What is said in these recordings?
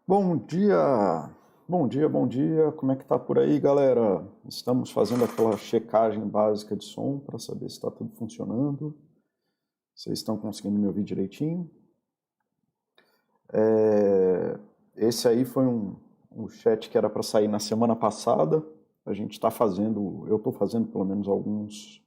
Bom dia. Como é que tá por aí, galera? Estamos fazendo aquela checagem básica de som para saber se está tudo funcionando. Vocês estão conseguindo me ouvir direitinho? Esse aí foi um chat que era para sair na semana passada. A gente está fazendo, eu estou fazendo pelo menos alguns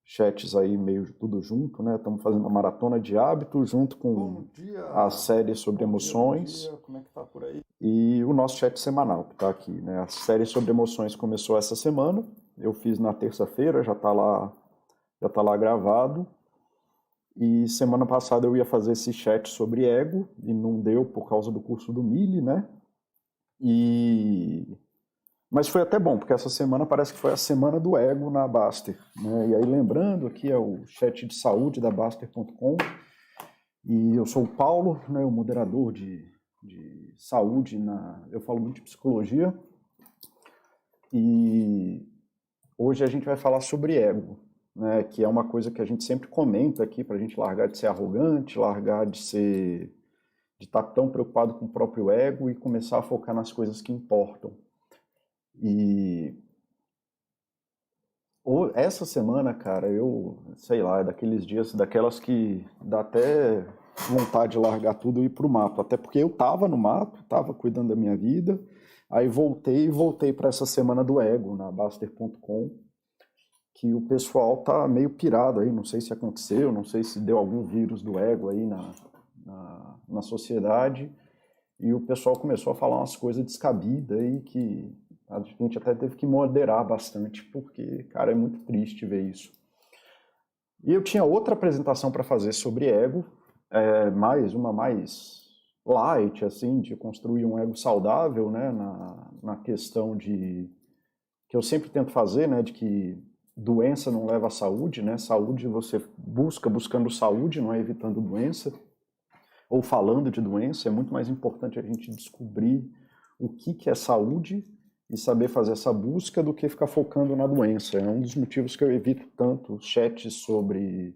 chats aí meio tudo junto, né? Estamos fazendo uma maratona de hábitos junto com a série sobre emoções. Como é que tá por aí? E o nosso chat semanal que está aqui, né? A série sobre emoções começou essa semana. Eu fiz na terça-feira, já tá lá gravado. E semana passada eu ia fazer esse chat sobre ego e não deu por causa do curso do Mili, né? Mas foi até bom, porque essa semana parece que foi a semana do ego na Baster, né? E aí lembrando, aqui é o chat de saúde da Baster.com e eu sou o Paulo, né, o moderador de saúde, eu falo muito de psicologia, e hoje a gente vai falar sobre ego, né, que é uma coisa que a gente sempre comenta aqui para a gente largar de ser arrogante, largar de estar tão preocupado com o próprio ego e começar a focar nas coisas que importam. E essa semana, cara, sei lá, é daqueles dias, daquelas que dá até vontade de largar tudo e ir pro mato. Até porque eu tava no mato, tava cuidando da minha vida, aí voltei para essa semana do ego na Baster.com, que o pessoal tá meio pirado aí, não sei se aconteceu, não sei se deu algum vírus do ego aí na sociedade, e o pessoal começou a falar umas coisas descabidas aí que a gente até teve que moderar bastante, porque, cara, é muito triste ver isso. E eu tinha outra apresentação para fazer sobre ego, mais light, assim, de construir um ego saudável, né, na questão que eu sempre tento fazer, né, de que doença não leva à saúde, né, saúde você buscando saúde, não é evitando doença, ou falando de doença. É muito mais importante a gente descobrir o que é saúde e saber fazer essa busca do que ficar focando na doença. É um dos motivos que eu evito tanto chats sobre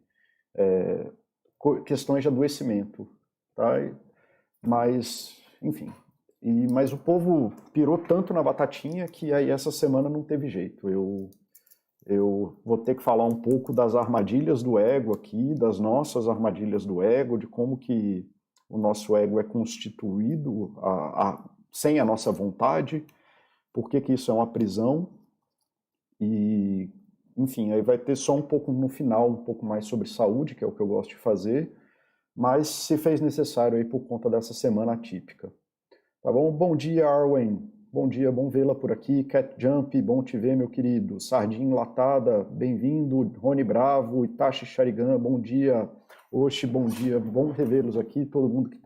questões de adoecimento, tá? Mas, enfim. Mas o povo pirou tanto na batatinha que aí essa semana não teve jeito. Eu vou ter que falar um pouco das armadilhas do ego aqui, das nossas armadilhas do ego, de como que o nosso ego é constituído sem a nossa vontade, por que isso é uma prisão, e, enfim, aí vai ter só um pouco no final, um pouco mais sobre saúde, que é o que eu gosto de fazer, mas se fez necessário aí por conta dessa semana atípica. Tá bom? Bom dia, Arwen. Bom dia, bom vê-la por aqui. Cat Jump, bom te ver, meu querido. Sardinha Enlatada, bem-vindo. Rony Bravo, Itachi Sharigan, bom dia. Oxi, bom dia. Bom revê-los aqui. Todo mundo que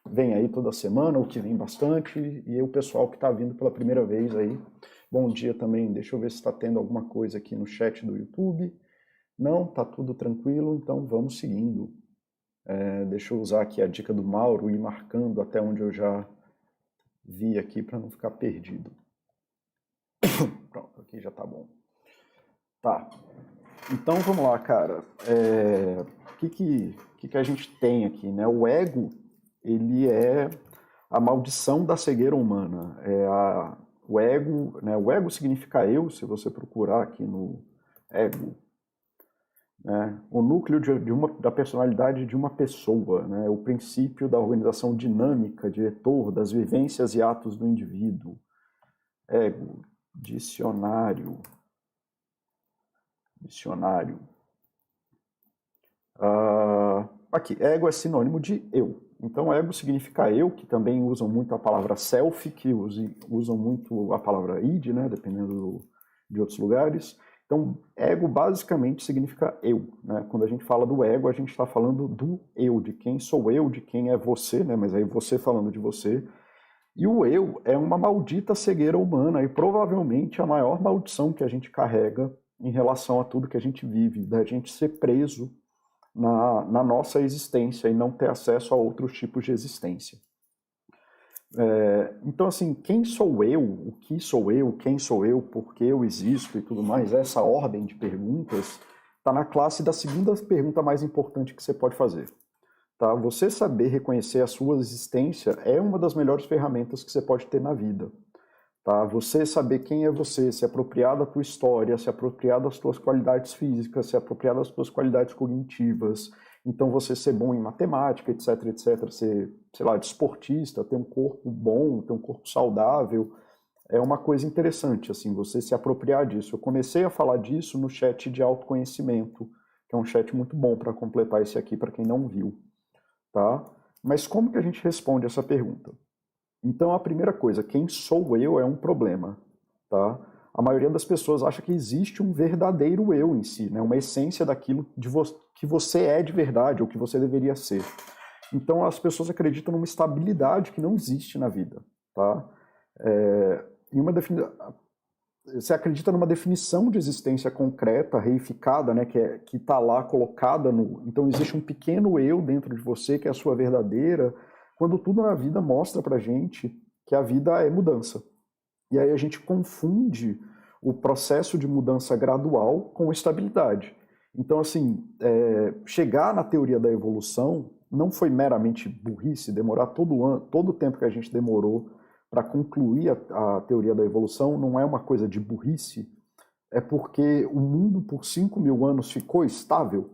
vem aí toda semana, ou que vem bastante, e o pessoal que está vindo pela primeira vez aí. Bom dia também. Deixa eu ver se está tendo alguma coisa aqui no chat do YouTube. Não, tá tudo tranquilo, então vamos seguindo. Deixa eu usar aqui a dica do Mauro e ir marcando até onde eu já vi aqui para não ficar perdido. Pronto, aqui já tá bom. Tá. Então vamos lá, cara. O que a gente tem aqui, né? O ego, ele é a maldição da cegueira humana. O ego, né? O ego significa eu, se você procurar aqui no ego, né? O núcleo da personalidade de uma pessoa, né? O princípio da organização dinâmica, diretor das vivências e atos do indivíduo. Ego, dicionário. Aqui, ego é sinônimo de eu. Então, ego significa eu, que também usam muito a palavra self, que usam muito a palavra id, né? Dependendo de outros lugares. Então, ego basicamente significa eu, né? Quando a gente fala do ego, a gente está falando do eu, de quem sou eu, de quem é você, né? Mas aí você falando de você. E o eu é uma maldita cegueira humana e provavelmente a maior maldição que a gente carrega em relação a tudo que a gente vive, da gente ser preso na nossa existência e não ter acesso a outros tipos de existência. Então, assim, quem sou eu, o que sou eu, quem sou eu, por que eu existo e tudo mais, essa ordem de perguntas está na classe da segunda pergunta mais importante que você pode fazer. tá? Você saber reconhecer a sua existência é uma das melhores ferramentas que você pode ter na vida, tá? Você saber quem é você, se apropriar da tua história, se apropriar das tuas qualidades físicas, se apropriar das tuas qualidades cognitivas. Então você ser bom em matemática, etc, etc, ser, sei lá, desportista, ter um corpo bom, ter um corpo saudável, é uma coisa interessante, assim, você se apropriar disso. Eu comecei a falar disso no chat de autoconhecimento, que é um chat muito bom para completar esse aqui, para quem não viu, tá? Mas como que a gente responde essa pergunta? Então, a primeira coisa, quem sou eu é um problema, tá? A maioria das pessoas acha que existe um verdadeiro eu em si, né? Uma essência daquilo que você é de verdade, ou que você deveria ser. Então, as pessoas acreditam numa estabilidade que não existe na vida, tá? Você acredita numa definição de existência concreta, reificada, né, que está lá colocada no... Então existe um pequeno eu dentro de você, que é a sua verdadeira, quando tudo na vida mostra pra gente que a vida é mudança. E aí a gente confunde o processo de mudança gradual com estabilidade. Então, assim, chegar na teoria da evolução não foi meramente burrice, demorar todo o tempo que a gente demorou para concluir a teoria da evolução não é uma coisa de burrice, é porque o mundo por 5.000 anos ficou estável,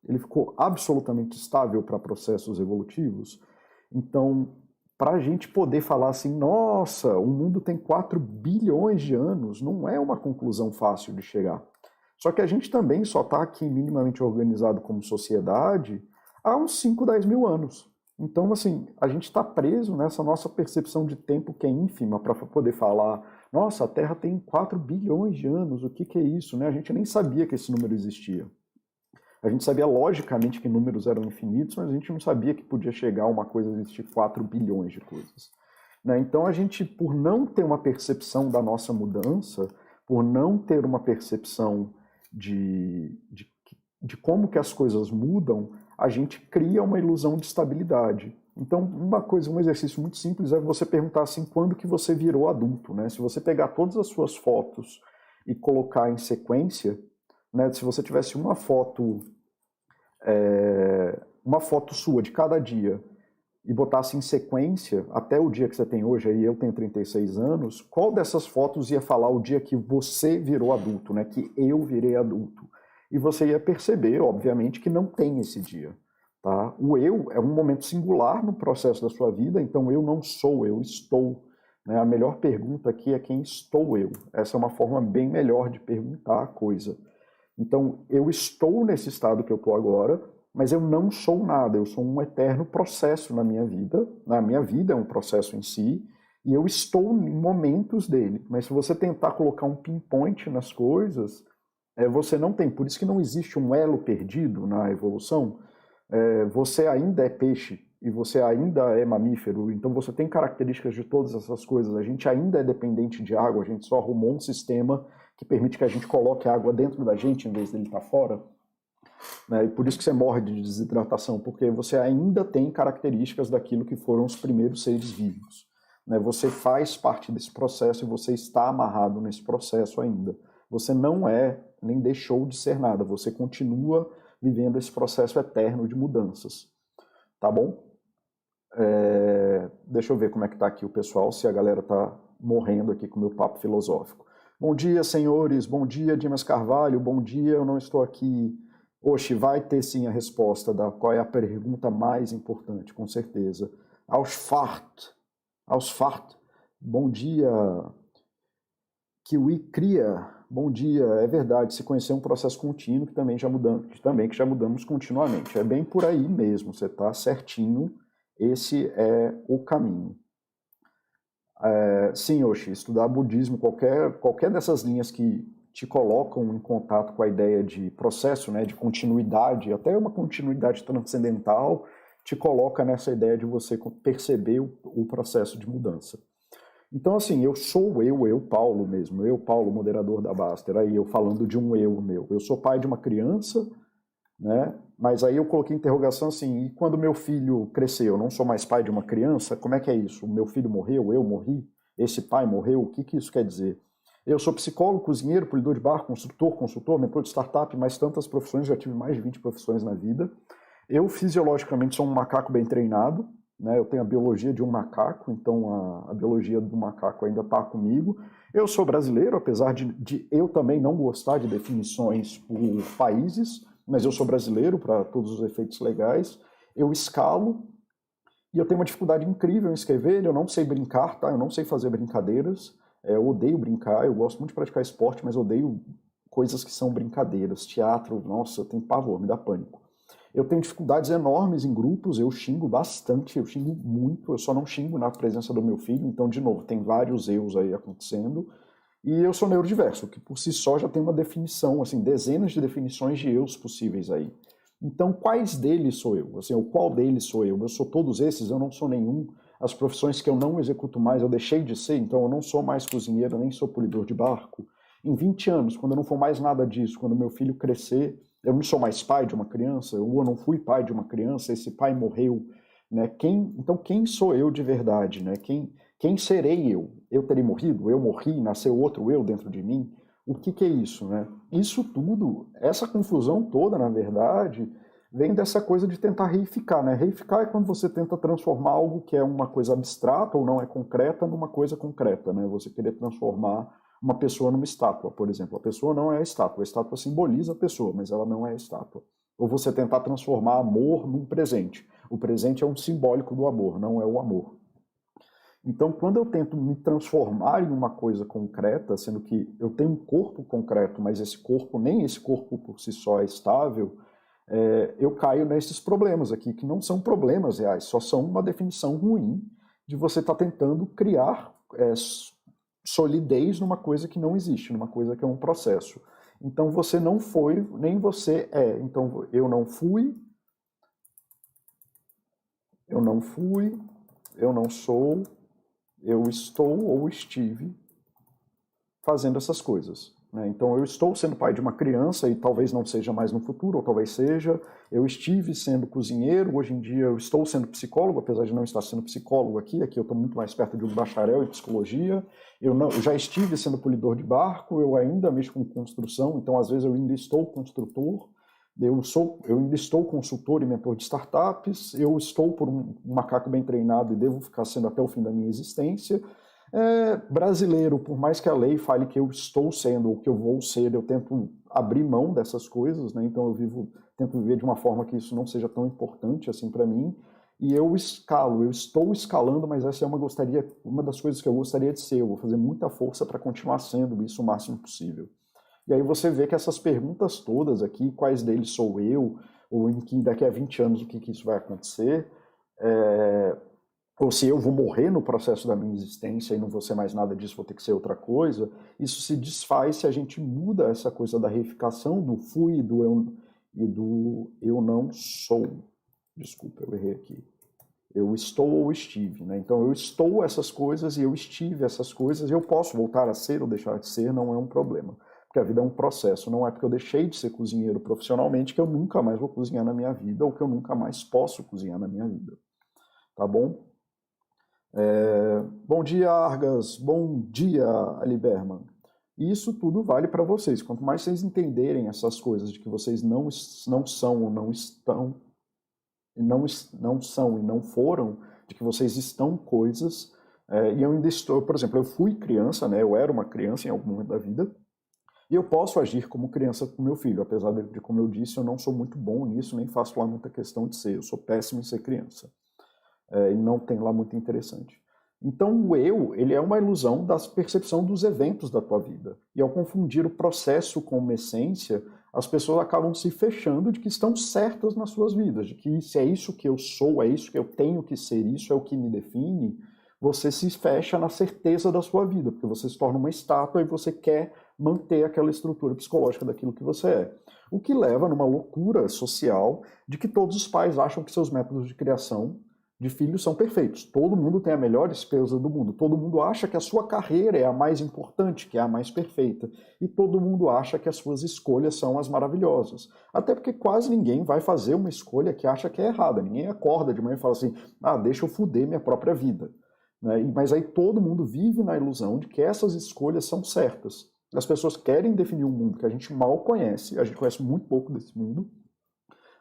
ele ficou absolutamente estável para processos evolutivos. Então, para a gente poder falar assim, nossa, o mundo tem 4 bilhões de anos, não é uma conclusão fácil de chegar. Só que a gente também só está aqui minimamente organizado como sociedade há uns 5, 10 mil anos. Então, assim, a gente está preso nessa nossa percepção de tempo que é ínfima para poder falar, nossa, a Terra tem 4 bilhões de anos, o que é isso? Né? A gente nem sabia que esse número existia. A gente sabia logicamente que números eram infinitos, mas a gente não sabia que podia chegar a uma coisa existir 4 bilhões de coisas. Né? Então, a gente, por não ter uma percepção da nossa mudança, por não ter uma percepção de como que as coisas mudam, a gente cria uma ilusão de estabilidade. Então, um exercício muito simples é você perguntar assim, quando que você virou adulto, né? Se você pegar todas as suas fotos e colocar em sequência, né? Se você tivesse uma foto sua de cada dia e botasse em sequência até o dia que você tem hoje, aí eu tenho 36 anos, qual dessas fotos ia falar o dia que você virou adulto, né? Que eu virei adulto? E você ia perceber, obviamente, que não tem esse dia. Tá? O eu é um momento singular no processo da sua vida, então eu não sou, eu estou. Né? A melhor pergunta aqui é quem estou eu. Essa é uma forma bem melhor de perguntar a coisa. Então, eu estou nesse estado que eu estou agora, mas eu não sou nada, eu sou um eterno processo na minha vida. A minha vida é um processo em si, e eu estou em momentos dele. Mas se você tentar colocar um pinpoint nas coisas, você não tem. Por isso que não existe um elo perdido na evolução. Você ainda é peixe e você ainda é mamífero, então você tem características de todas essas coisas. A gente ainda é dependente de água, a gente só arrumou um sistema que permite que a gente coloque a água dentro da gente em vez dele estar fora. Né? E por isso que você morre de desidratação, porque você ainda tem características daquilo que foram os primeiros seres vivos. Né? Você faz parte desse processo e você está amarrado nesse processo ainda. Você não é, nem deixou de ser nada, você continua vivendo esse processo eterno de mudanças. Tá bom? Deixa eu ver como é que tá aqui o pessoal, se a galera tá morrendo aqui com o meu papo filosófico. Bom dia, senhores. Bom dia, Dimas Carvalho. Bom dia, eu não estou aqui. Oxe, vai ter sim a resposta da qual é a pergunta mais importante, com certeza. Ausfahrt. Bom dia. Kiwi Cria, bom dia, é verdade, se conhecer um processo contínuo que já mudamos continuamente, é bem por aí mesmo, você está certinho, esse é o caminho. Sim, Oxi, estudar budismo, qualquer dessas linhas que te colocam em contato com a ideia de processo, né, de continuidade, até uma continuidade transcendental, te coloca nessa ideia de você perceber o processo de mudança. Então, assim, eu sou eu, Paulo mesmo, eu, Paulo, moderador da Baster, aí eu falando de um eu meu. Eu sou pai de uma criança, né? Mas aí eu coloquei interrogação assim, e quando meu filho cresceu, eu não sou mais pai de uma criança, como é que é isso? O meu filho morreu, eu morri, esse pai morreu, o que isso quer dizer? Eu sou psicólogo, cozinheiro, polidor de bar, construtor, consultor, mentor de startup, mais tantas profissões, já tive mais de 20 profissões na vida. Eu fisiologicamente sou um macaco bem treinado, né? Eu tenho a biologia de um macaco, então a biologia do macaco ainda está comigo. Eu sou brasileiro, apesar de eu também não gostar de definições por países, mas eu sou brasileiro para todos os efeitos legais. Eu escalo e eu tenho uma dificuldade incrível em escrever, eu não sei brincar, tá? Eu não sei fazer brincadeiras, eu odeio brincar, eu gosto muito de praticar esporte, mas odeio coisas que são brincadeiras. Teatro, nossa, eu tenho pavor, me dá pânico. Eu tenho dificuldades enormes em grupos, eu xingo bastante, eu xingo muito, eu só não xingo na presença do meu filho, então, de novo, tem vários eus aí acontecendo. E eu sou neurodiverso, que por si só já tem uma definição, assim, dezenas de definições de eus possíveis aí. Então, quais deles sou eu? Assim, o qual deles sou eu? Eu sou todos esses, eu não sou nenhum. As profissões que eu não executo mais, eu deixei de ser, então eu não sou mais cozinheiro, nem sou polidor de barco. Em 20 anos, quando eu não for mais nada disso, quando meu filho crescer, eu não sou mais pai de uma criança, ou eu não fui pai de uma criança, esse pai morreu, né? Então, quem sou eu de verdade, né? Quem serei eu? Eu terei morrido? Eu morri? Nasceu outro eu dentro de mim? O que é isso, né? Isso tudo, essa confusão toda, na verdade, vem dessa coisa de tentar reificar, né? Reificar é quando você tenta transformar algo que é uma coisa abstrata ou não é concreta numa coisa concreta, né? Você querer transformar uma pessoa numa estátua, por exemplo. A pessoa não é a estátua simboliza a pessoa, mas ela não é a estátua. Ou você tentar transformar amor num presente. O presente é um simbólico do amor, não é o amor. Então, quando eu tento me transformar em uma coisa concreta, sendo que eu tenho um corpo concreto, mas esse corpo, nem esse corpo por si só é estável, eu caio nesses problemas aqui, que não são problemas reais, só são uma definição ruim de você estar tentando criar solidez numa coisa que não existe, numa coisa que é um processo. Então, você não foi, nem você é. Então, eu não fui, eu não fui, eu não sou, eu estou ou estive fazendo essas coisas, né? Então, eu estou sendo pai de uma criança e talvez não seja mais no futuro, ou talvez seja. Eu estive sendo cozinheiro, hoje em dia eu estou sendo psicólogo, apesar de não estar sendo psicólogo aqui eu estou muito mais perto de um bacharel em psicologia. Eu já estive sendo polidor de barco, eu ainda mexo com construção, então às vezes eu ainda estou construtor. Eu ainda estou consultor e mentor de startups, eu estou por um macaco bem treinado e devo ficar sendo até o fim da minha existência. Brasileiro, por mais que a lei fale que eu estou sendo ou que eu vou ser, eu tento abrir mão dessas coisas, né? Então tento viver de uma forma que isso não seja tão importante assim para mim. E eu estou escalando, mas essa é uma das coisas que eu gostaria de ser. Eu vou fazer muita força para continuar sendo isso o máximo possível. E aí você vê que essas perguntas todas aqui, quais deles sou eu, ou em que daqui a 20 anos o que isso vai acontecer, ou se eu vou morrer no processo da minha existência e não vou ser mais nada disso, vou ter que ser outra coisa, isso se desfaz se a gente muda essa coisa da reificação do fui e do eu não sou. Desculpa, eu errei aqui. Eu estou ou estive, né? Então eu estou essas coisas e eu estive essas coisas e eu posso voltar a ser ou deixar de ser, não é um problema. Porque a vida é um processo, não é porque eu deixei de ser cozinheiro profissionalmente que eu nunca mais vou cozinhar na minha vida ou que eu nunca mais posso cozinhar na minha vida. Tá bom? Bom dia, Argas. Bom dia, Ali Berman. E isso tudo vale para vocês. Quanto mais vocês entenderem essas coisas de que vocês não são ou não estão, não são e não foram, de que vocês estão coisas, e eu ainda estou, por exemplo, eu fui criança, né? Eu era uma criança em algum momento da vida, e eu posso agir como criança com meu filho, apesar de, como eu disse, eu não sou muito bom nisso, nem faço lá muita questão de ser. Eu sou péssimo em ser criança. E não tem lá muito interessante. Então o eu, ele é uma ilusão da percepção dos eventos da tua vida. E ao confundir o processo com uma essência, as pessoas acabam se fechando de que estão certas nas suas vidas, de que se é isso que eu sou, é isso que eu tenho que ser, isso é o que me define, você se fecha na certeza da sua vida, porque você se torna uma estátua e você quer manter aquela estrutura psicológica daquilo que você é. O que leva numa loucura social de que todos os pais acham que seus métodos de criação de filhos são perfeitos. Todo mundo tem a melhor esposa do mundo. Todo mundo acha que a sua carreira é a mais importante, que é a mais perfeita. E todo mundo acha que as suas escolhas são as maravilhosas. Até porque quase ninguém vai fazer uma escolha que acha que é errada. Ninguém acorda de manhã e fala assim, deixa eu foder minha própria vida. Né? Mas aí todo mundo vive na ilusão de que essas escolhas são certas. As pessoas querem definir um mundo que a gente mal conhece, a gente conhece muito pouco desse mundo,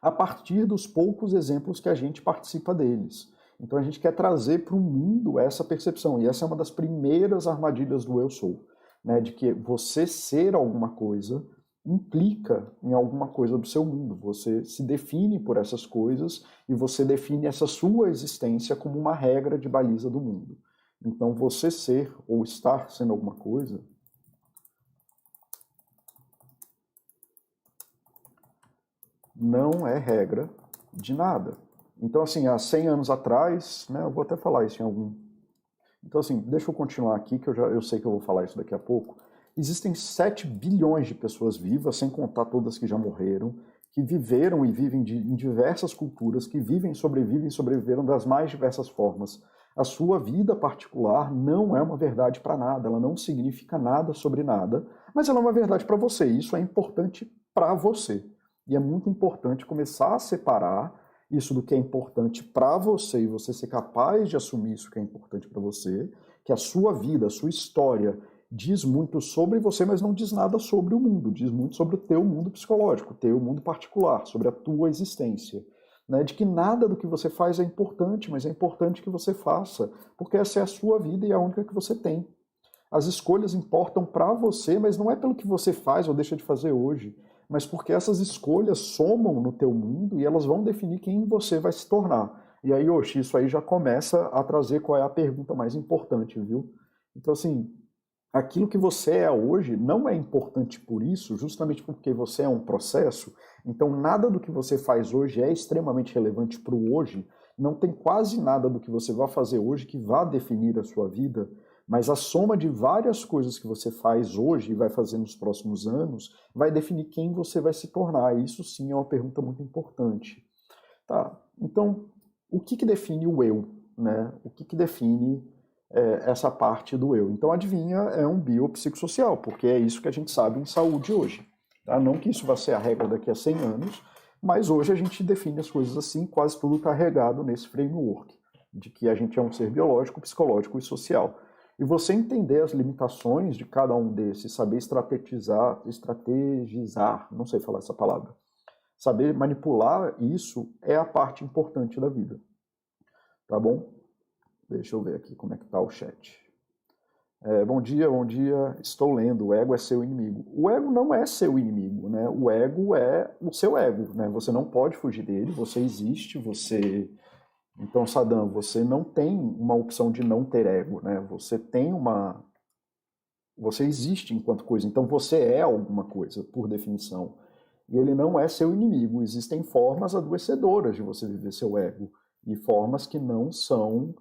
a partir dos poucos exemplos que a gente participa deles. Então a gente quer trazer para o mundo essa percepção, e essa é uma das primeiras armadilhas do eu sou, né? De que você ser alguma coisa implica em alguma coisa do seu mundo, você se define por essas coisas e você define essa sua existência como uma regra de baliza do mundo. Então você ser ou estar sendo alguma coisa não é regra de nada. Então, assim, há 100 anos atrás, né, eu vou até falar isso em algum... Então, assim, deixa eu continuar aqui, que eu sei que eu vou falar isso daqui a pouco. Existem 7 bilhões de pessoas vivas, sem contar todas que já morreram, que viveram e vivem em diversas culturas, que vivem, sobrevivem e sobreviveram das mais diversas formas. A sua vida particular não é uma verdade para nada, ela não significa nada sobre nada, mas ela é uma verdade para você, isso é importante para você. E é muito importante começar a separar isso do que é importante para você e você ser capaz de assumir isso que é importante para você, que a sua vida, a sua história diz muito sobre você, mas não diz nada sobre o mundo, diz muito sobre o teu mundo psicológico, o teu mundo particular, sobre a tua existência. Né? De que nada do que você faz é importante, mas é importante que você faça, porque essa é a sua vida e é a única que você tem. As escolhas importam para você, mas não é pelo que você faz ou deixa de fazer hoje, mas porque essas escolhas somam no teu mundo e elas vão definir quem você vai se tornar. E aí, Yoshi, isso aí já começa a trazer qual é a pergunta mais importante, viu? Então, assim, aquilo que você é hoje não é importante por isso, justamente porque você é um processo. Então, nada do que você faz hoje é extremamente relevante para o hoje. Não tem quase nada do que você vai fazer hoje que vá definir a sua vida, mas a soma de várias coisas que você faz hoje e vai fazer nos próximos anos vai definir quem você vai se tornar. Isso sim é uma pergunta muito importante. Tá? Então, o que define o eu? Né? O que define essa parte do eu? Então, adivinha, é um biopsicossocial, porque é isso que a gente sabe em saúde hoje. Tá? Não que isso vá ser a regra daqui a 100 anos, mas hoje a gente define as coisas assim, quase tudo está regado nesse framework, de que a gente é um ser biológico, psicológico e social. E você entender as limitações de cada um desses, saber estrategizar, não sei falar essa palavra, saber manipular isso é a parte importante da vida. Tá bom? Deixa eu ver aqui como é que tá o chat. Bom dia, estou lendo, o ego é seu inimigo. O ego não é seu inimigo, né? O ego é o seu ego, né? Você não pode fugir dele, você existe, você... Então, Saddam, você não tem uma opção de não ter ego, né? Você existe enquanto coisa, então você é alguma coisa, por definição. E ele não é seu inimigo. Existem formas adoecedoras de você viver seu ego e formas que não são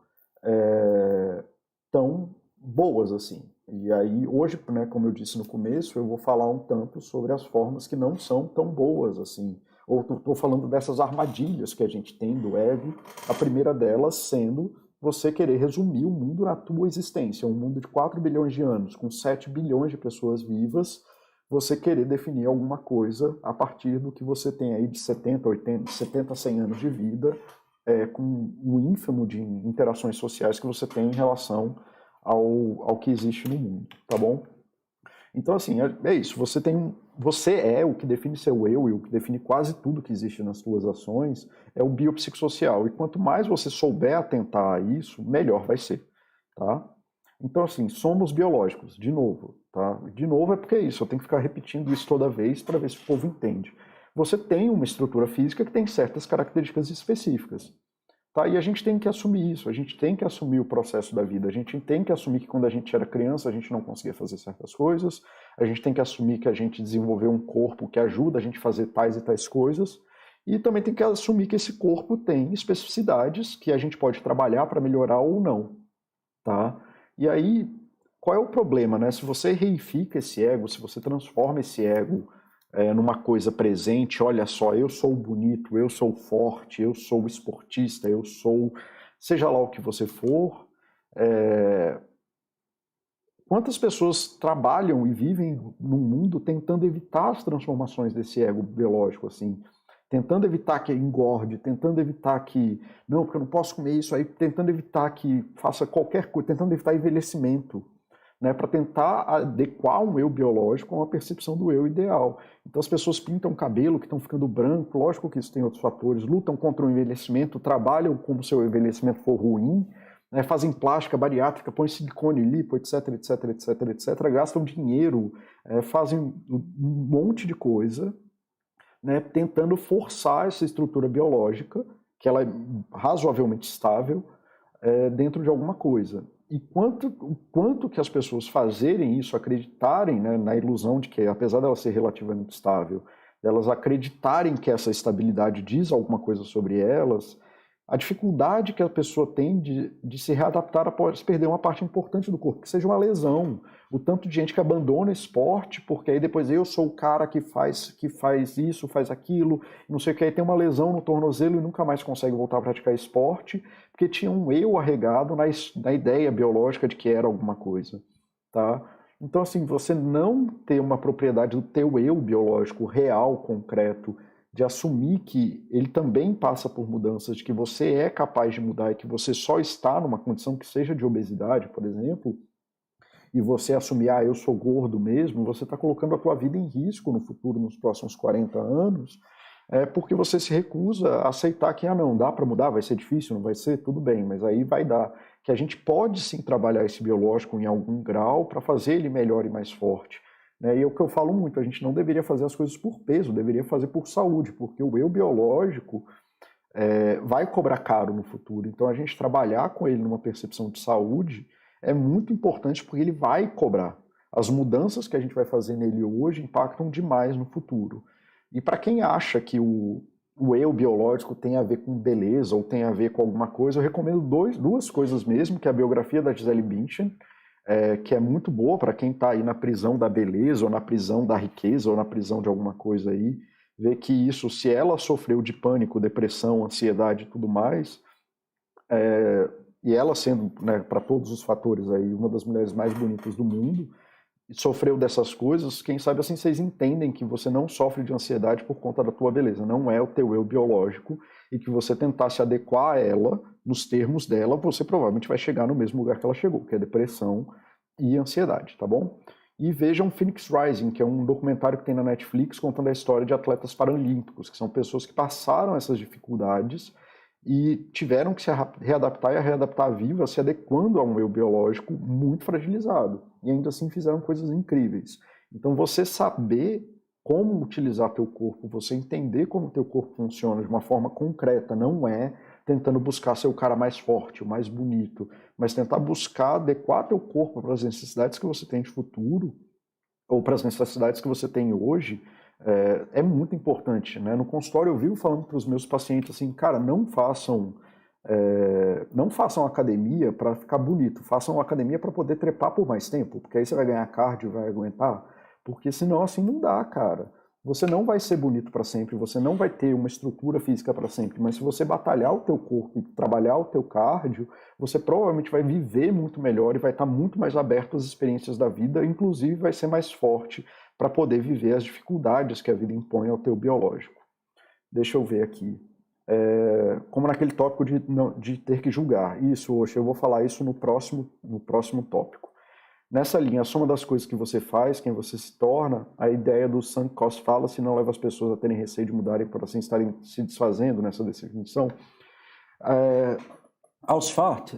tão boas assim. E aí, hoje, né, como eu disse no começo, eu vou falar um tanto sobre as formas que não são tão boas assim. Ou estou falando dessas armadilhas que a gente tem do ego, a primeira delas sendo você querer resumir o mundo na tua existência, um mundo de 4 bilhões de anos, com 7 bilhões de pessoas vivas, você querer definir alguma coisa a partir do que você tem aí de 70, 80, 70, 100 anos de vida, com o ínfimo de interações sociais que você tem em relação ao que existe no mundo, tá bom? Então, assim, é isso. Você é o que define seu eu e o que define quase tudo que existe nas suas ações é o biopsicossocial. E quanto mais você souber atentar a isso, melhor vai ser, tá? Então, assim, somos biológicos, de novo, tá? De novo é porque é isso, eu tenho que ficar repetindo isso toda vez para ver se o povo entende. Você tem uma estrutura física que tem certas características específicas. Tá? E a gente tem que assumir isso, a gente tem que assumir o processo da vida, a gente tem que assumir que quando a gente era criança a gente não conseguia fazer certas coisas, a gente tem que assumir que a gente desenvolveu um corpo que ajuda a gente a fazer tais e tais coisas, e também tem que assumir que esse corpo tem especificidades que a gente pode trabalhar para melhorar ou não. Tá? E aí, qual é o problema, né? Se você reifica esse ego, se você transforma esse ego numa coisa presente, olha só, eu sou bonito, eu sou forte, eu sou esportista, eu sou, seja lá o que você for, quantas pessoas trabalham e vivem no mundo tentando evitar as transformações desse ego biológico, assim, tentando evitar que engorde, tentando evitar que, não, porque eu não posso comer isso aí, tentando evitar que faça qualquer coisa, tentando evitar envelhecimento, né, para tentar adequar um eu biológico a uma percepção do eu ideal. Então as pessoas pintam o cabelo, que estão ficando branco, lógico que isso tem outros fatores, lutam contra o envelhecimento, trabalham como se o envelhecimento for ruim, né, fazem plástica bariátrica, põem silicone, lipo, etc, etc, etc, etc, gastam dinheiro, fazem um monte de coisa, né, tentando forçar essa estrutura biológica, que ela é razoavelmente estável, dentro de alguma coisa. E o quanto que as pessoas fazerem isso, acreditarem, né, na ilusão de que, apesar dela ser relativamente estável, elas acreditarem que essa estabilidade diz alguma coisa sobre elas, a dificuldade que a pessoa tem de se readaptar após perder uma parte importante do corpo, que seja uma lesão. O tanto de gente que abandona esporte, porque aí depois eu sou o cara que faz isso, faz aquilo, não sei o que, aí tem uma lesão no tornozelo e nunca mais consegue voltar a praticar esporte, porque tinha um eu arregado na ideia biológica de que era alguma coisa, tá? Então, assim, você não ter uma propriedade do teu eu biológico real, concreto, de assumir que ele também passa por mudanças, de que você é capaz de mudar e que você só está numa condição que seja de obesidade, por exemplo, e você assumir, eu sou gordo mesmo, você está colocando a tua vida em risco no futuro, nos próximos 40 anos, porque você se recusa a aceitar que, não, dá para mudar, vai ser difícil, não vai ser, tudo bem, mas aí vai dar. Que a gente pode sim trabalhar esse biológico em algum grau para fazer ele melhor e mais forte. E é o que eu falo muito, a gente não deveria fazer as coisas por peso, deveria fazer por saúde, porque o eu biológico vai cobrar caro no futuro. Então a gente trabalhar com ele numa percepção de saúde é muito importante porque ele vai cobrar. As mudanças que a gente vai fazer nele hoje impactam demais no futuro. E para quem acha que o eu biológico tem a ver com beleza ou tem a ver com alguma coisa, eu recomendo duas coisas mesmo, que é a biografia da Gisele Bündchen, que é muito boa para quem está aí na prisão da beleza, ou na prisão da riqueza, ou na prisão de alguma coisa aí, ver que isso, se ela sofreu de pânico, depressão, ansiedade e tudo mais, e ela sendo, né, para todos os fatores aí, uma das mulheres mais bonitas do mundo, sofreu dessas coisas, quem sabe assim vocês entendem que você não sofre de ansiedade por conta da tua beleza, não é o teu eu biológico, e que você tentar se adequar a ela, nos termos dela, você provavelmente vai chegar no mesmo lugar que ela chegou, que é depressão e ansiedade, tá bom? E vejam Phoenix Rising, que é um documentário que tem na Netflix contando a história de atletas paralímpicos, que são pessoas que passaram essas dificuldades e tiveram que se readaptar e a readaptar viva, se adequando a um eu biológico muito fragilizado. E ainda assim fizeram coisas incríveis. Então você saber como utilizar teu corpo, você entender como teu corpo funciona de uma forma concreta, não é tentando buscar ser o cara mais forte, o mais bonito, mas tentar buscar adequar teu corpo para as necessidades que você tem de futuro, ou para as necessidades que você tem hoje, é muito importante, né? No consultório eu vivo falando para os meus pacientes assim, cara, não façam academia para ficar bonito, façam academia para poder trepar por mais tempo, porque aí você vai ganhar cardio, vai aguentar, porque senão assim não dá, cara. Você não vai ser bonito para sempre, você não vai ter uma estrutura física para sempre, mas se você batalhar o teu corpo e trabalhar o teu cardio, você provavelmente vai viver muito melhor e vai estar muito mais aberto às experiências da vida, inclusive vai ser mais forte para poder viver as dificuldades que a vida impõe ao teu biológico. Deixa eu ver aqui. Como naquele tópico de ter que julgar. Isso, hoje eu vou falar isso no próximo tópico. Nessa linha, a soma das coisas que você faz, quem você se torna, a ideia do sunk cost fallacy não leva as pessoas a terem receio de mudarem por assim estarem se desfazendo nessa definição. Ausfahrt,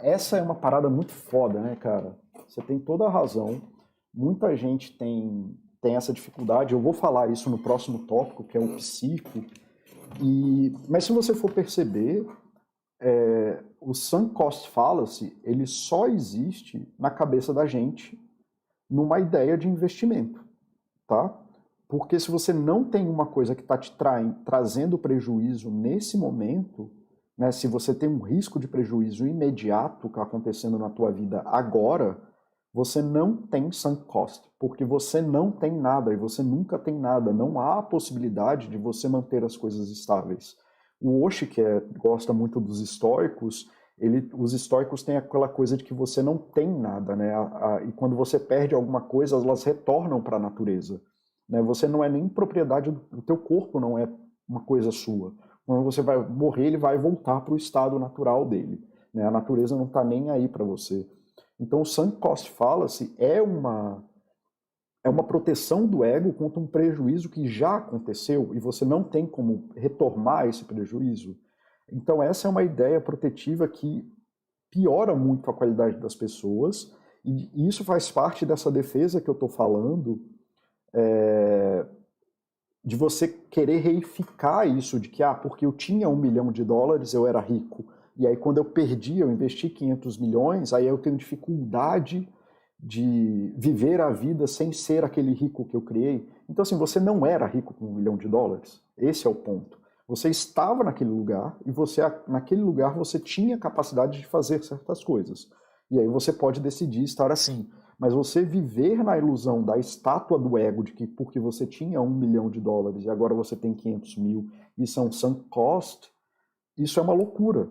essa é uma parada muito foda, né, cara? Você tem toda a razão. Muita gente tem essa dificuldade. Eu vou falar isso no próximo tópico, que é o psico. Mas se você for perceber, o sunk cost fallacy, ele só existe na cabeça da gente numa ideia de investimento, tá? Porque se você não tem uma coisa que está te trazendo prejuízo nesse momento, né, se você tem um risco de prejuízo imediato que está acontecendo na tua vida agora, você não tem sunk cost, porque você não tem nada e você nunca tem nada. Não há a possibilidade de você manter as coisas estáveis. O Osho, que gosta muito dos estoicos, os estoicos têm aquela coisa de que você não tem nada, né? E quando você perde alguma coisa, elas retornam para a natureza. Né? Você não é nem propriedade do teu corpo, não é uma coisa sua. Quando você vai morrer, ele vai voltar para o estado natural dele. Né? A natureza não está nem aí para você. Então o sunk cost fallacy é uma proteção do ego contra um prejuízo que já aconteceu e você não tem como retomar esse prejuízo. Então essa é uma ideia protetiva que piora muito a qualidade das pessoas e isso faz parte dessa defesa que eu estou falando, de você querer reificar isso, de que, porque eu tinha $1 milhão, eu era rico. E aí quando eu perdi, eu investi 500 milhões, aí eu tenho dificuldade de viver a vida sem ser aquele rico que eu criei. Então assim, você não era rico com $1 milhão. Esse é o ponto. Você estava naquele lugar e naquele lugar você tinha capacidade de fazer certas coisas. E aí você pode decidir estar assim. Mas você viver na ilusão da estátua do ego de que porque você tinha $1 milhão e agora você tem 500 mil, isso é um sunk cost, isso é uma loucura.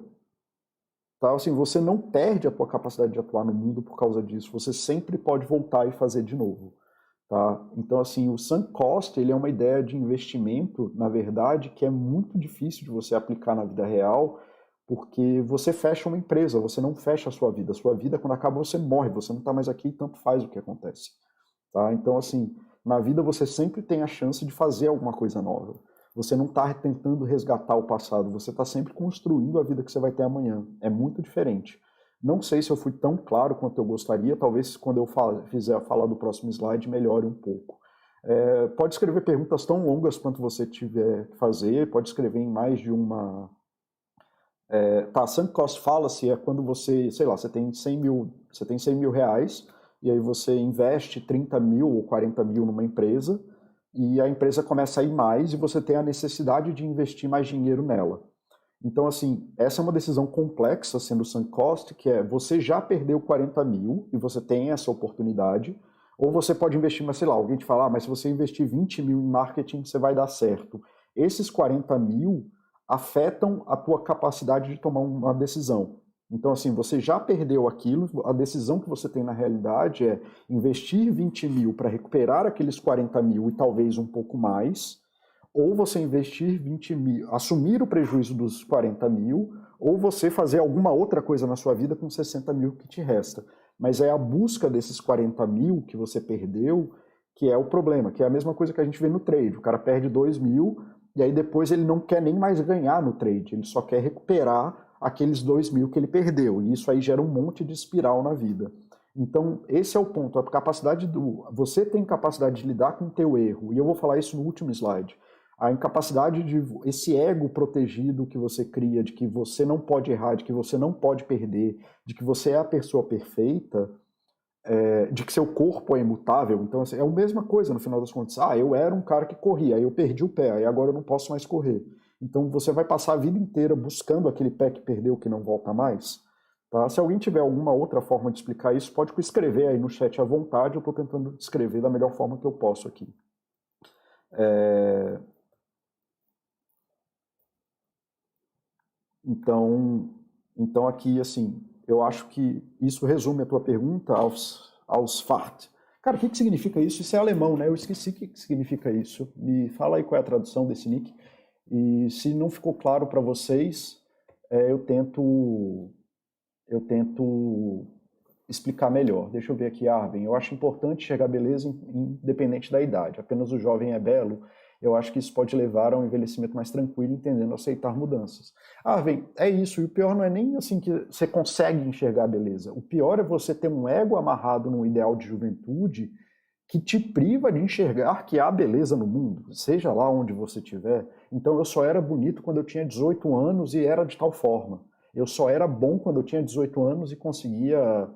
Tá? Assim, você não perde a tua capacidade de atuar no mundo por causa disso. Você sempre pode voltar e fazer de novo. Tá? Então, assim, o sunk cost ele é uma ideia de investimento, na verdade, que é muito difícil de você aplicar na vida real, porque você fecha uma empresa, você não fecha a sua vida. A sua vida, quando acaba, você morre, você não está mais aqui e tanto faz o que acontece. Tá? Então, assim, na vida você sempre tem a chance de fazer alguma coisa nova. Você não está tentando resgatar o passado, você está sempre construindo a vida que você vai ter amanhã. É muito diferente. Não sei se eu fui tão claro quanto eu gostaria, talvez quando eu fizer falar do próximo slide melhore um pouco. Pode escrever perguntas tão longas quanto você tiver que fazer, pode escrever em mais de uma... sunk cost fallacy é quando você, sei lá, você tem 100 mil reais, e aí você investe 30 mil ou 40 mil numa empresa, e a empresa começa a ir mais, e você tem a necessidade de investir mais dinheiro nela. Então, assim, essa é uma decisão complexa, sendo sunk cost, que é você já perdeu 40 mil, e você tem essa oportunidade, ou você pode investir, mas sei lá, alguém te fala, mas se você investir 20 mil em marketing, você vai dar certo. Esses 40 mil afetam a tua capacidade de tomar uma decisão. Então, assim, você já perdeu aquilo, a decisão que você tem na realidade é investir 20 mil para recuperar aqueles 40 mil e talvez um pouco mais, ou você investir 20 mil, assumir o prejuízo dos 40 mil, ou você fazer alguma outra coisa na sua vida com 60 mil que te resta. Mas é a busca desses 40 mil que você perdeu que é o problema, que é a mesma coisa que a gente vê no trade. O cara perde 2 mil e aí depois ele não quer nem mais ganhar no trade, ele só quer recuperar aqueles 2 mil que ele perdeu, e isso aí gera um monte de espiral na vida. Então, esse é o ponto, a capacidade você tem capacidade de lidar com o teu erro, e eu vou falar isso no último slide, a incapacidade de, esse ego protegido que você cria, de que você não pode errar, de que você não pode perder, de que você é a pessoa perfeita, de que seu corpo é imutável. Então, assim, é a mesma coisa no final das contas. Eu era um cara que corria, aí eu perdi o pé, aí agora eu não posso mais correr. Então você vai passar a vida inteira buscando aquele pé que perdeu, que não volta mais. Tá? Se alguém tiver alguma outra forma de explicar isso, pode escrever aí no chat à vontade, eu estou tentando descrever da melhor forma que eu posso aqui. Então aqui, assim, eu acho que isso resume a tua pergunta aos Fahrt. Cara, o que significa isso? Isso é alemão, né? Eu esqueci o que significa isso. Me fala aí qual é a tradução desse nick. E se não ficou claro para vocês, eu tento explicar melhor. Deixa eu ver aqui, Arvin. Eu acho importante enxergar beleza independente da idade. Apenas o jovem é belo. Eu acho que isso pode levar a um envelhecimento mais tranquilo, entendendo aceitar mudanças. Arvin, é isso. E o pior não é nem assim que você consegue enxergar a beleza. O pior é você ter um ego amarrado num ideal de juventude que te priva de enxergar que há beleza no mundo, seja lá onde você estiver. Então eu só era bonito quando eu tinha 18 anos e era de tal forma. Eu só era bom quando eu tinha 18 anos e conseguia...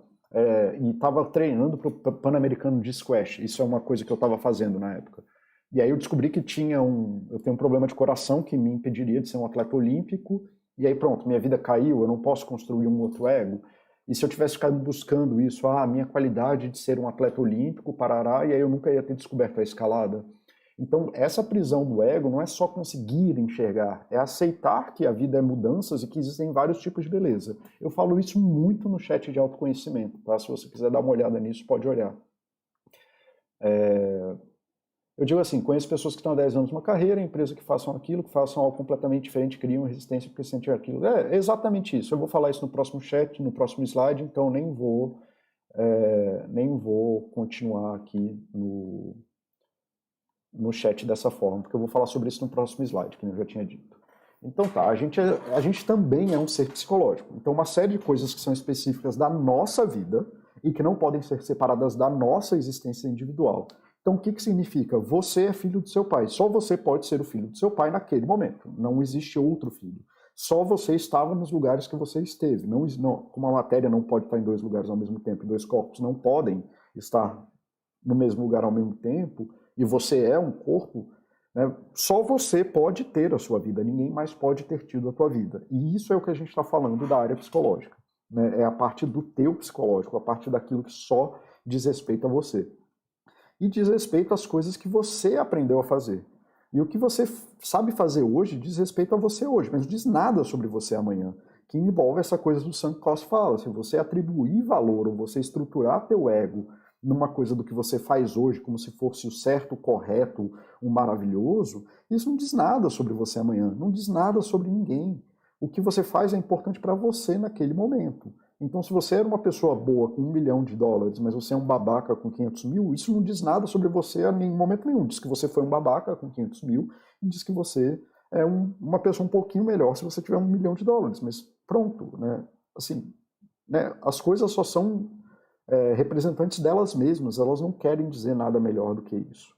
e estava treinando para o Pan-Americano de Squash. Isso é uma coisa que eu estava fazendo na época. E aí eu descobri que eu tenho um problema de coração que me impediria de ser um atleta olímpico. E aí pronto, minha vida caiu, eu não posso construir um outro ego. E se eu tivesse ficado buscando isso, a minha qualidade de ser um atleta olímpico, parará, e aí eu nunca ia ter descoberto a escalada. Então, essa prisão do ego não é só conseguir enxergar, é aceitar que a vida é mudanças e que existem vários tipos de beleza. Eu falo isso muito no chat de autoconhecimento, tá? Se você quiser dar uma olhada nisso, pode olhar. Eu digo assim, conheço pessoas que estão há 10 anos numa carreira, empresas que façam aquilo, que façam algo completamente diferente, criam resistência porque sentem aquilo. É exatamente isso. Eu vou falar isso no próximo chat, no próximo slide, então nem vou nem vou continuar aqui no chat dessa forma, porque eu vou falar sobre isso no próximo slide, que eu já tinha dito. Então tá, a gente também é um ser psicológico. Então uma série de coisas que são específicas da nossa vida e que não podem ser separadas da nossa existência individual. Então o que significa? Você é filho do seu pai. Só você pode ser o filho do seu pai naquele momento. Não existe outro filho. Só você estava nos lugares que você esteve. Não, como a matéria não pode estar em dois lugares ao mesmo tempo, e dois corpos não podem estar no mesmo lugar ao mesmo tempo, e você é um corpo, né, só você pode ter a sua vida, ninguém mais pode ter tido a tua vida. E isso é o que a gente está falando da área psicológica. Né? É a parte do teu psicológico, a parte daquilo que só diz respeito a você. E diz respeito às coisas que você aprendeu a fazer. E o que você sabe fazer hoje diz respeito a você hoje, mas não diz nada sobre você amanhã. Que envolve essa coisa do Sunk Cost Fallacy. Se você atribuir valor ou você estruturar teu ego numa coisa do que você faz hoje, como se fosse o certo, o correto, o maravilhoso, isso não diz nada sobre você amanhã, não diz nada sobre ninguém. O que você faz é importante para você naquele momento. Então, se você era uma pessoa boa com $1 milhão, mas você é um babaca com 500 mil, isso não diz nada sobre você em momento nenhum. Diz que você foi um babaca com 500 mil e diz que você é uma pessoa um pouquinho melhor se você tiver $1 milhão. Mas pronto, né? Assim, né? As coisas só são representantes delas mesmas, elas não querem dizer nada melhor do que isso.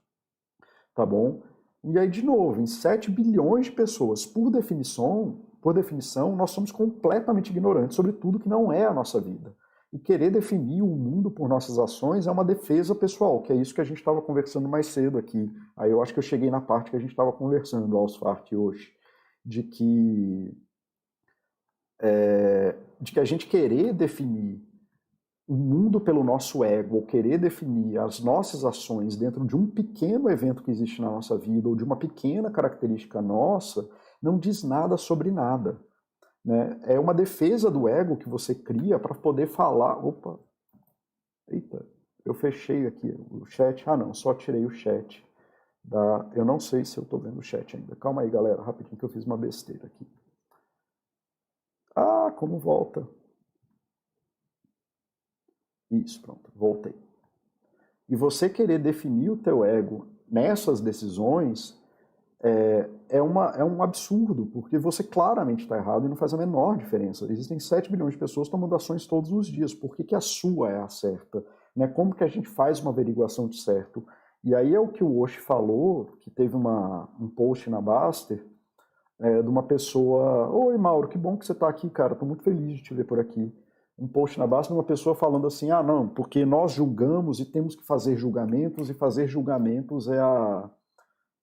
Tá bom? E aí, de novo, em 7 bilhões de pessoas, por definição, nós somos completamente ignorantes sobre tudo que não é a nossa vida. E querer definir o mundo por nossas ações é uma defesa pessoal, que é isso que a gente estava conversando mais cedo aqui. Aí eu acho que eu cheguei na parte que a gente estava conversando, Alsfart, hoje, de que a gente querer definir o mundo pelo nosso ego, ou querer definir as nossas ações dentro de um pequeno evento que existe na nossa vida, ou de uma pequena característica nossa, não diz nada sobre nada. Né? É uma defesa do ego que você cria para poder falar... Opa! Eita, eu fechei aqui o chat. Ah, não, só tirei o chat. Eu não sei se eu estou vendo o chat ainda. Calma aí, galera, rapidinho que eu fiz uma besteira aqui. Ah, como volta? Isso, pronto, voltei. E você querer definir o teu ego nessas decisões é um absurdo, porque você claramente está errado e não faz a menor diferença. Existem 7 bilhões de pessoas tomando ações todos os dias. Por que a sua é a certa? Né? Como que a gente faz uma averiguação de certo? E aí é o que o Osh falou, que teve um post na Baster, de uma pessoa... Oi, Mauro, que bom que você está aqui, cara. Estou muito feliz de te ver por aqui. Um post na base de uma pessoa falando assim, ah, não, porque nós julgamos e temos que fazer julgamentos, e fazer julgamentos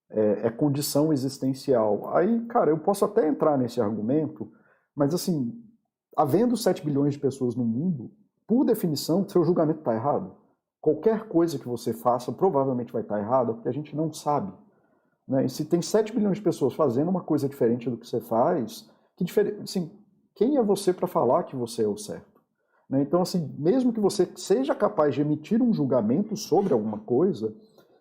é condição existencial. Aí, cara, eu posso até entrar nesse argumento, mas assim, havendo 7 bilhões de pessoas no mundo, por definição, seu julgamento está errado. Qualquer coisa que você faça provavelmente vai estar errada, porque a gente não sabe. Né? E se tem 7 bilhões de pessoas fazendo uma coisa diferente do que você faz, assim, quem é você para falar que você é o certo? Então, assim, mesmo que você seja capaz de emitir um julgamento sobre alguma coisa,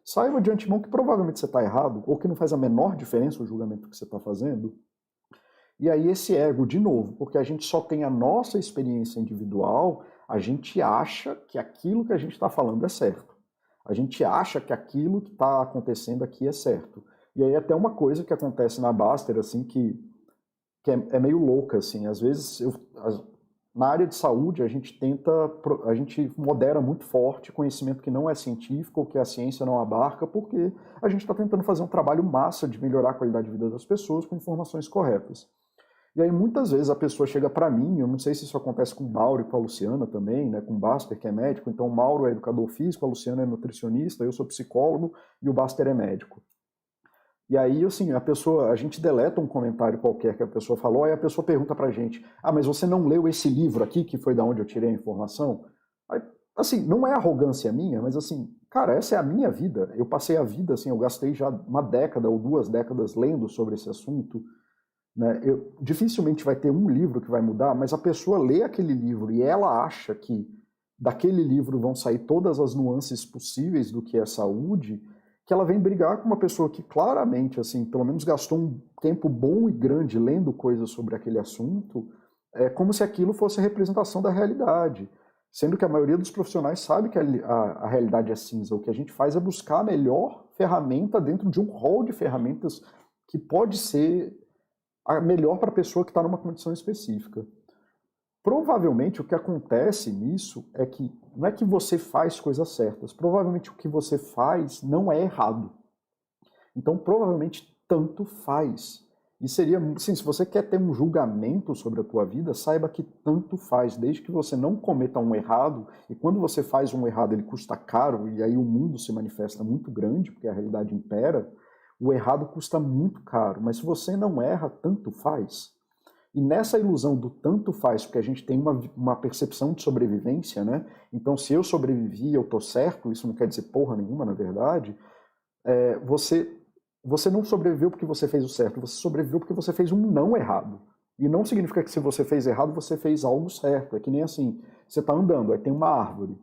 saiba de antemão que provavelmente você está errado, ou que não faz a menor diferença o julgamento que você está fazendo. E aí esse ego, de novo, porque a gente só tem a nossa experiência individual, a gente acha que aquilo que a gente está falando é certo. A gente acha que aquilo que está acontecendo aqui é certo. E aí até uma coisa que acontece na Baster, assim, que é meio louca, assim, às vezes na área de saúde, a gente modera muito forte conhecimento que não é científico, ou que a ciência não abarca, porque a gente está tentando fazer um trabalho massa de melhorar a qualidade de vida das pessoas com informações corretas. E aí, muitas vezes, a pessoa chega para mim, eu não sei se isso acontece com o Mauro e com a Luciana também, né, com o Baster, que é médico, então o Mauro é educador físico, a Luciana é nutricionista, eu sou psicólogo e o Baster é médico. E aí, assim, a gente deleta um comentário qualquer que a pessoa falou, aí a pessoa pergunta pra gente, ah, mas você não leu esse livro aqui, que foi da onde eu tirei a informação? Aí, assim, não é arrogância minha, mas assim, cara, essa é a minha vida. Eu passei a vida, assim, eu gastei já uma década ou 2 décadas lendo sobre esse assunto, né? Dificilmente vai ter um livro que vai mudar, mas a pessoa lê aquele livro e ela acha que daquele livro vão sair todas as nuances possíveis do que é saúde, que ela vem brigar com uma pessoa que claramente, assim, pelo menos gastou um tempo bom e grande lendo coisas sobre aquele assunto, como se aquilo fosse a representação da realidade. Sendo que a maioria dos profissionais sabe que a realidade é cinza. O que a gente faz é buscar a melhor ferramenta dentro de um rol de ferramentas que pode ser a melhor para a pessoa que está numa condição específica. Provavelmente o que acontece nisso é que não é que você faz coisas certas, provavelmente o que você faz não é errado. Então provavelmente tanto faz. E seria, sim, se você quer ter um julgamento sobre a tua vida, saiba que tanto faz, desde que você não cometa um errado, e quando você faz um errado ele custa caro, e aí o mundo se manifesta muito grande, porque a realidade impera, o errado custa muito caro, mas se você não erra, tanto faz. E nessa ilusão do tanto faz, porque a gente tem uma percepção de sobrevivência, né? Então se eu sobrevivi, eu tô certo, isso não quer dizer porra nenhuma, na verdade, você não sobreviveu porque você fez o certo, você sobreviveu porque você fez um não errado. E não significa que se você fez errado, você fez algo certo. É que nem assim, você está andando, aí tem uma árvore.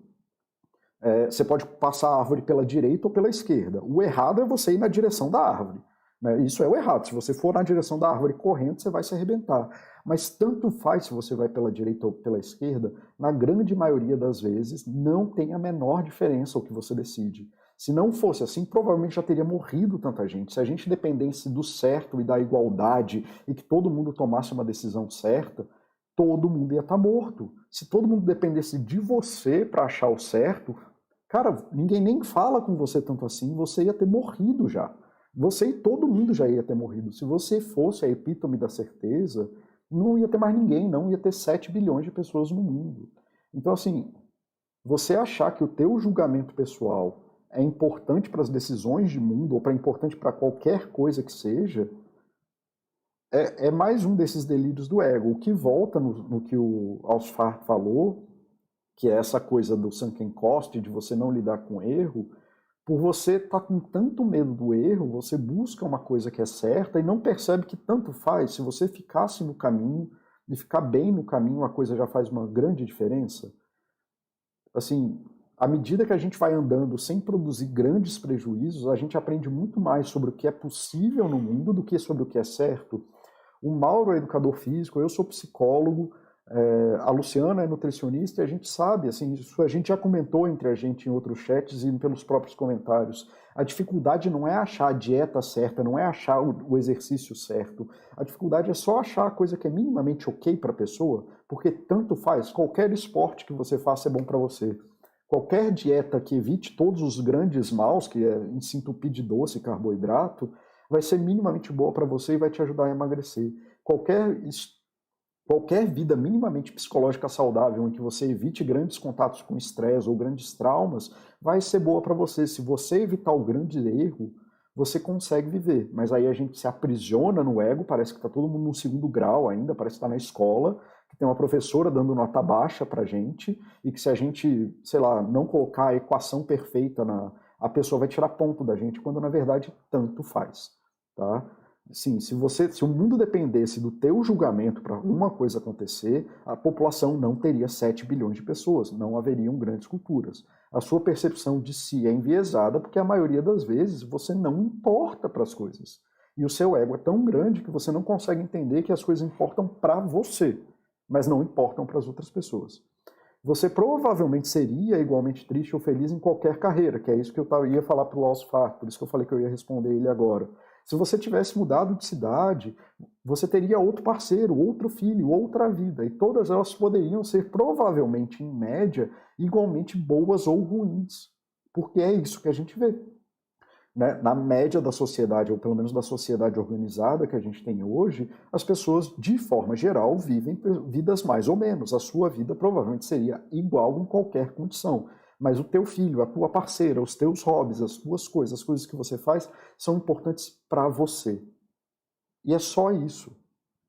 Você pode passar a árvore pela direita ou pela esquerda. O errado é você ir na direção da árvore. Né? Isso é o errado. Se você for na direção da árvore correndo, você vai se arrebentar. Mas tanto faz se você vai pela direita ou pela esquerda, na grande maioria das vezes, não tem a menor diferença o que você decide. Se não fosse assim, provavelmente já teria morrido tanta gente. Se a gente dependesse do certo e da igualdade e que todo mundo tomasse uma decisão certa, todo mundo ia estar morto. Se todo mundo dependesse de você para achar o certo, cara, ninguém nem fala com você tanto assim, você ia ter morrido já. Você e todo mundo já ia ter morrido. Se você fosse a epítome da certeza, não ia ter mais ninguém, não ia ter 7 bilhões de pessoas no mundo. Então, assim, você achar que o teu julgamento pessoal é importante para as decisões de mundo, ou para importante para qualquer coisa que seja, é mais um desses delírios do ego. O que volta no que o Alsfar falou, que é essa coisa do sunken cost, de você não lidar com erro, por você estar com tanto medo do erro, você busca uma coisa que é certa e não percebe que tanto faz. Se você ficasse no caminho e ficar bem no caminho, a coisa já faz uma grande diferença. Assim, à medida que a gente vai andando sem produzir grandes prejuízos, a gente aprende muito mais sobre o que é possível no mundo do que sobre o que é certo. O Mauro é educador físico, eu sou psicólogo, a Luciana é nutricionista e a gente sabe, assim, isso a gente já comentou entre a gente em outros chats e pelos próprios comentários. A dificuldade não é achar a dieta certa, não é achar o exercício certo. A dificuldade é só achar a coisa que é minimamente ok para a pessoa, porque tanto faz, qualquer esporte que você faça é bom para você. Qualquer dieta que evite todos os grandes maus, que é se entupir de doce e carboidrato, vai ser minimamente boa para você e vai te ajudar a emagrecer. Qualquer vida minimamente psicológica saudável, em que você evite grandes contatos com estresse ou grandes traumas, vai ser boa para você. Se você evitar o grande erro, você consegue viver. Mas aí a gente se aprisiona no ego, parece que está todo mundo no segundo grau ainda, parece que está na escola, que tem uma professora dando nota baixa para a gente, e que se a gente, sei lá, não colocar a equação perfeita, a pessoa vai tirar ponto da gente, quando na verdade tanto faz. Tá? Sim, se o mundo dependesse do teu julgamento para uma coisa acontecer, a população não teria 7 bilhões de pessoas, não haveriam grandes culturas. A sua percepção de si é enviesada porque a maioria das vezes você não importa para as coisas. E o seu ego é tão grande que você não consegue entender que as coisas importam para você, mas não importam para as outras pessoas. Você provavelmente seria igualmente triste ou feliz em qualquer carreira, que é isso que eu ia falar para o Alsfar, por isso que eu falei que eu ia responder ele agora. Se você tivesse mudado de cidade, você teria outro parceiro, outro filho, outra vida, e todas elas poderiam ser provavelmente, em média, igualmente boas ou ruins, porque é isso que a gente vê. Né? Na média da sociedade, ou pelo menos da sociedade organizada que a gente tem hoje, as pessoas, de forma geral, vivem vidas mais ou menos. A sua vida provavelmente seria igual em qualquer condição. Mas o teu filho, a tua parceira, os teus hobbies, as tuas coisas, as coisas que você faz, são importantes para você. E é só isso.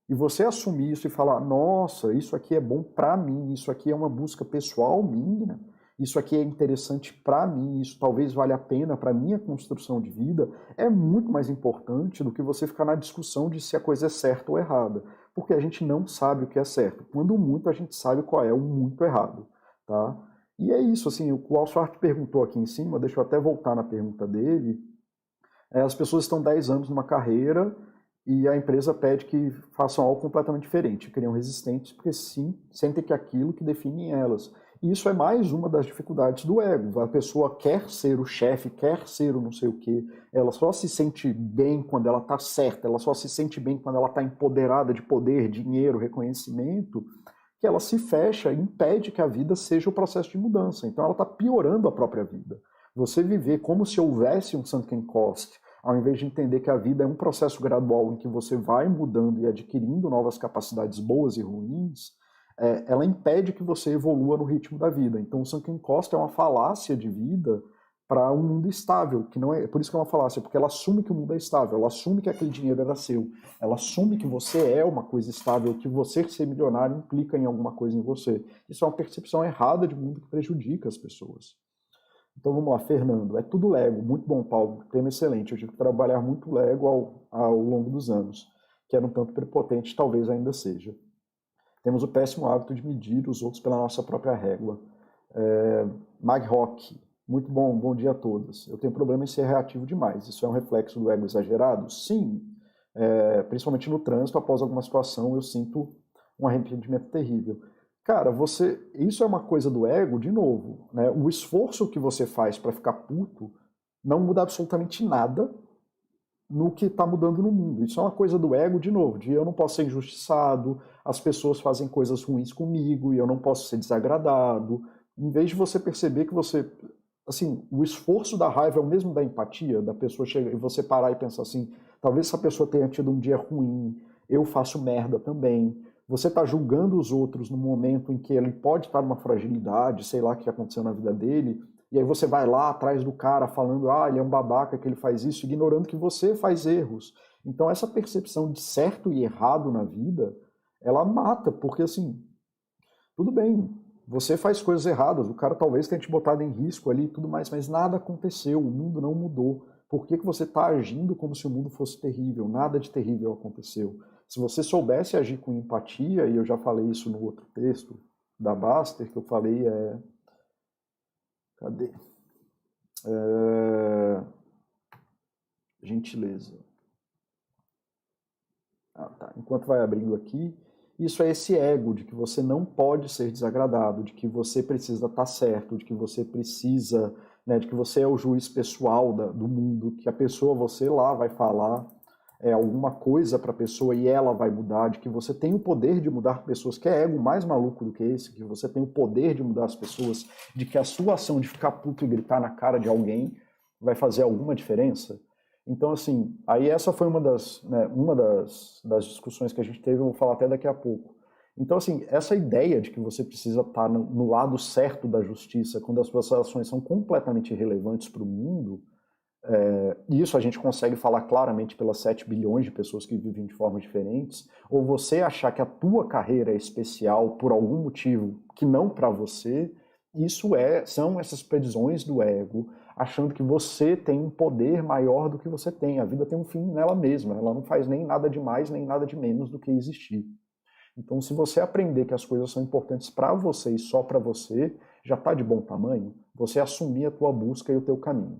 E você assumir isso e falar, nossa, isso aqui é bom para mim, isso aqui é uma busca pessoal minha, isso aqui é interessante para mim, isso talvez valha a pena para a minha construção de vida, é muito mais importante do que você ficar na discussão de se a coisa é certa ou errada. Porque a gente não sabe o que é certo. Quando muito, a gente sabe qual é o muito errado. Tá? E é isso, assim, o Alsfar perguntou aqui em cima, deixa eu até voltar na pergunta dele, as pessoas estão 10 anos numa carreira e a empresa pede que façam algo completamente diferente, criam resistentes, porque sim, sentem que é aquilo que define elas. isso é mais uma das dificuldades do ego. A pessoa quer ser o chefe, quer ser o não sei o quê, ela só se sente bem quando ela está certa, ela só se sente bem quando ela está empoderada de poder, dinheiro, reconhecimento, que ela se fecha e impede que a vida seja o processo de mudança. Então ela está piorando a própria vida. Você viver como se houvesse um sunken cost, ao invés de entender que a vida é um processo gradual em que você vai mudando e adquirindo novas capacidades boas e ruins, ela impede que você evolua no ritmo da vida. Então o sunken cost é uma falácia de vida para um mundo estável, que não é, por isso que é uma falácia, porque ela assume que o mundo é estável, ela assume que aquele dinheiro era seu, ela assume que você é uma coisa estável, que você ser milionário implica em alguma coisa em você. Isso é uma percepção errada de mundo que prejudica as pessoas. Então vamos lá, Fernando. É tudo Lego. Muito bom, Paulo. Tema excelente. Eu tive que trabalhar muito Lego ao longo dos anos, que era um tanto prepotente, talvez ainda seja. Temos o péssimo hábito de medir os outros pela nossa própria régua. Mag Rock. Muito bom, bom dia a todos. Eu tenho problema em ser reativo demais. Isso é um reflexo do ego exagerado? Sim. Principalmente no trânsito, após alguma situação, eu sinto um arrependimento terrível. Cara, isso é uma coisa do ego, de novo, né? O esforço que você faz para ficar puto não muda absolutamente nada no que está mudando no mundo. Isso é uma coisa do ego, de novo, de eu não posso ser injustiçado, as pessoas fazem coisas ruins comigo e eu não posso ser desagradado. Em vez de você perceber que você... Assim, o esforço da raiva é o mesmo da empatia, da pessoa chegar e você parar e pensar assim, talvez essa pessoa tenha tido um dia ruim, eu faço merda também. Você está julgando os outros no momento em que ele pode estar numa fragilidade, sei lá o que aconteceu na vida dele, e aí você vai lá atrás do cara falando, ele é um babaca que ele faz isso, ignorando que você faz erros. Então essa percepção de certo e errado na vida, ela mata, porque assim, tudo bem, você faz coisas erradas, o cara talvez tenha te botado em risco ali e tudo mais, mas nada aconteceu, o mundo não mudou. Por que você está agindo como se o mundo fosse terrível? Nada de terrível aconteceu. Se você soubesse agir com empatia, e eu já falei isso no outro texto da Baster, que eu falei Cadê? Gentileza. Tá. Enquanto vai abrindo aqui, isso é esse ego de que você não pode ser desagradado, de que você precisa estar certo, de que você precisa, né, de que você é o juiz pessoal do mundo, que a pessoa, você lá vai falar alguma coisa para a pessoa e ela vai mudar, de que você tem o poder de mudar pessoas, que é ego mais maluco do que esse, que você tem o poder de mudar as pessoas, de que a sua ação de ficar puto e gritar na cara de alguém vai fazer alguma diferença. Então, assim, aí essa foi uma das discussões que a gente teve, eu vou falar até daqui a pouco. Então, assim, essa ideia de que você precisa estar no lado certo da justiça, quando as suas ações são completamente irrelevantes para o mundo, isso a gente consegue falar claramente pelas 7 bilhões de pessoas que vivem de formas diferentes, ou você achar que a tua carreira é especial por algum motivo que não para você, são essas prisões do ego, achando que você tem um poder maior do que você tem. A vida tem um fim nela mesma, ela não faz nem nada de mais, nem nada de menos do que existir. Então, se você aprender que as coisas são importantes para você e só para você, já está de bom tamanho, você assumir a tua busca e o teu caminho.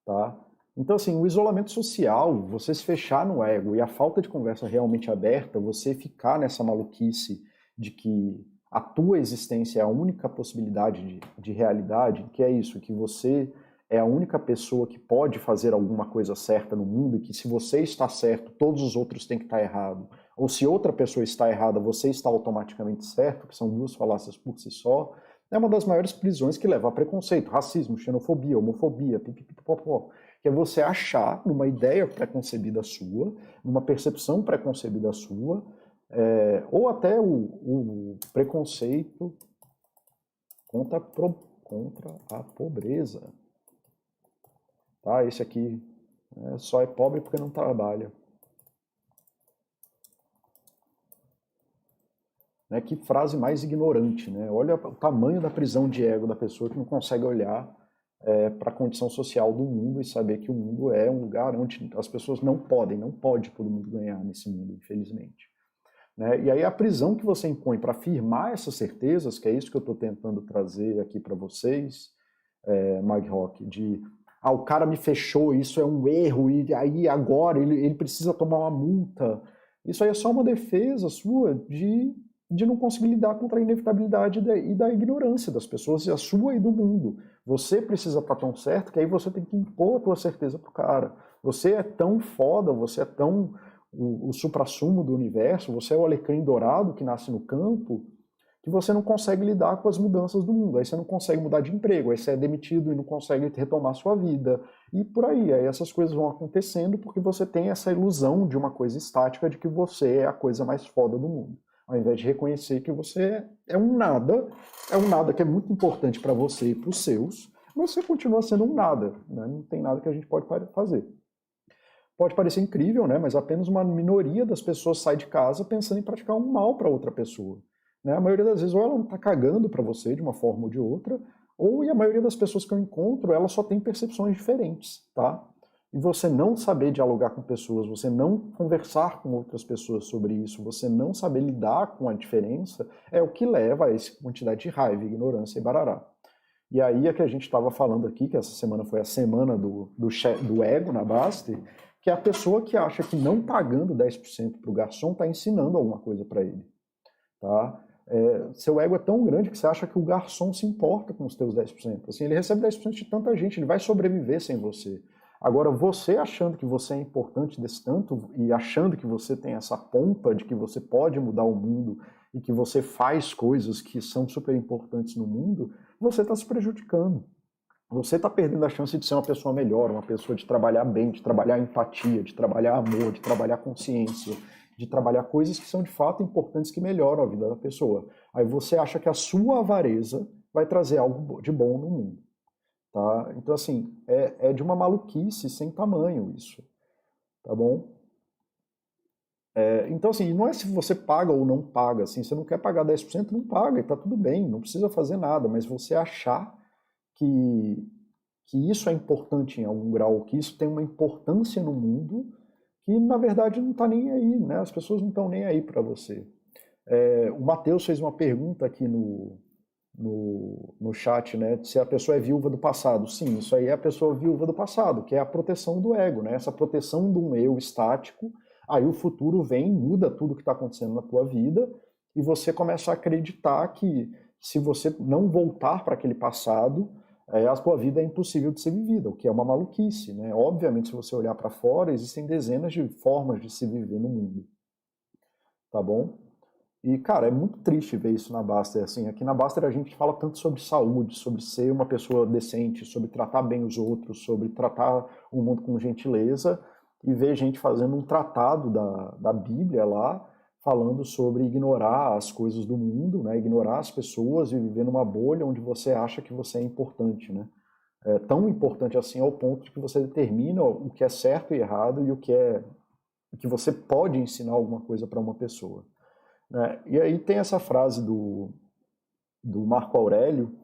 Tá? Então, assim, o isolamento social, você se fechar no ego e a falta de conversa realmente aberta, você ficar nessa maluquice de que a tua existência é a única possibilidade de realidade, que é isso, que você é a única pessoa que pode fazer alguma coisa certa no mundo e que se você está certo, todos os outros têm que estar errado. Ou se outra pessoa está errada, você está automaticamente certo, que são duas falácias por si só, é uma das maiores prisões que leva a preconceito, racismo, xenofobia, homofobia, pipipipopó, que é você achar numa ideia preconcebida sua, numa percepção preconcebida sua, ou até o preconceito contra a pobreza. Tá? Esse aqui só é pobre porque não trabalha. Né? Que frase mais ignorante, né? Olha o tamanho da prisão de ego da pessoa que não consegue olhar para a condição social do mundo e saber que o mundo é um lugar onde as pessoas não pode todo mundo ganhar nesse mundo, infelizmente. Né? E aí a prisão que você impõe para afirmar essas certezas, que é isso que eu estou tentando trazer aqui para vocês, Mag Rock, de o cara me fechou, isso é um erro, e aí agora ele precisa tomar uma multa. Isso aí é só uma defesa sua de não conseguir lidar contra a inevitabilidade e da ignorância das pessoas, a sua e do mundo. Você precisa estar tão certo que aí você tem que impor a tua certeza pro cara. Você é tão foda, você é tão o suprassumo do universo, você é o alecrim dourado que nasce no campo, que você não consegue lidar com as mudanças do mundo. Aí você não consegue mudar de emprego, aí você é demitido e não consegue retomar sua vida. E por aí, aí essas coisas vão acontecendo porque você tem essa ilusão de uma coisa estática, de que você é a coisa mais foda do mundo. Ao invés de reconhecer que você é um nada que é muito importante para você e para os seus, você continua sendo um nada, né? Não tem nada que a gente pode fazer. Pode parecer incrível, né? Mas apenas uma minoria das pessoas sai de casa pensando em praticar um mal para outra pessoa. Né? A maioria das vezes ou ela não está cagando para você de uma forma ou de outra, ou e a maioria das pessoas que eu encontro, ela só tem percepções diferentes, tá? E você não saber dialogar com pessoas, você não conversar com outras pessoas sobre isso, você não saber lidar com a diferença, é o que leva a essa quantidade de raiva, ignorância e barará. E aí é que a gente estava falando aqui, que essa semana foi a semana do ego na Baster, que é a pessoa que acha que não pagando 10% para o garçom está ensinando alguma coisa para ele. Tá? Seu ego é tão grande que você acha que o garçom se importa com os teus 10%. Assim, ele recebe 10% de tanta gente, ele vai sobreviver sem você. Agora, você achando que você é importante desse tanto e achando que você tem essa pompa de que você pode mudar o mundo e que você faz coisas que são super importantes no mundo, você está se prejudicando. Você está perdendo a chance de ser uma pessoa melhor, uma pessoa de trabalhar bem, de trabalhar empatia, de trabalhar amor, de trabalhar consciência, de trabalhar coisas que são de fato importantes que melhoram a vida da pessoa. Aí você acha que a sua avareza vai trazer algo de bom no mundo. Tá? Então, assim, é de uma maluquice sem tamanho isso. Tá bom? Então, assim, não é se você paga ou não paga. Assim, você não quer pagar 10%, não paga, e tá tudo bem, não precisa fazer nada. Mas você achar que, que isso é importante em algum grau, que isso tem uma importância no mundo, que na verdade não está nem aí, né? As pessoas não estão nem aí para você. O Matheus fez uma pergunta aqui no chat, né? Se a pessoa é viúva do passado. Sim, isso aí é a pessoa viúva do passado, que é a proteção do ego, né? Essa proteção de um eu estático. Aí o futuro vem, muda tudo que está acontecendo na tua vida e você começa a acreditar que se você não voltar para aquele passado, a tua vida é impossível de ser vivida, o que é uma maluquice, né? Obviamente, se você olhar para fora, existem dezenas de formas de se viver no mundo, tá bom? E, cara, é muito triste ver isso na Baster. Assim, aqui na Baster a gente fala tanto sobre saúde, sobre ser uma pessoa decente, sobre tratar bem os outros, sobre tratar o mundo com gentileza, e ver gente fazendo um tratado da Bíblia lá, falando sobre ignorar as coisas do mundo, né, ignorar as pessoas e viver numa bolha onde você acha que você é importante, né? É tão importante assim ao ponto de que você determina o que é certo e errado e o que você pode ensinar alguma coisa para uma pessoa. Né? E aí tem essa frase do Marco Aurélio,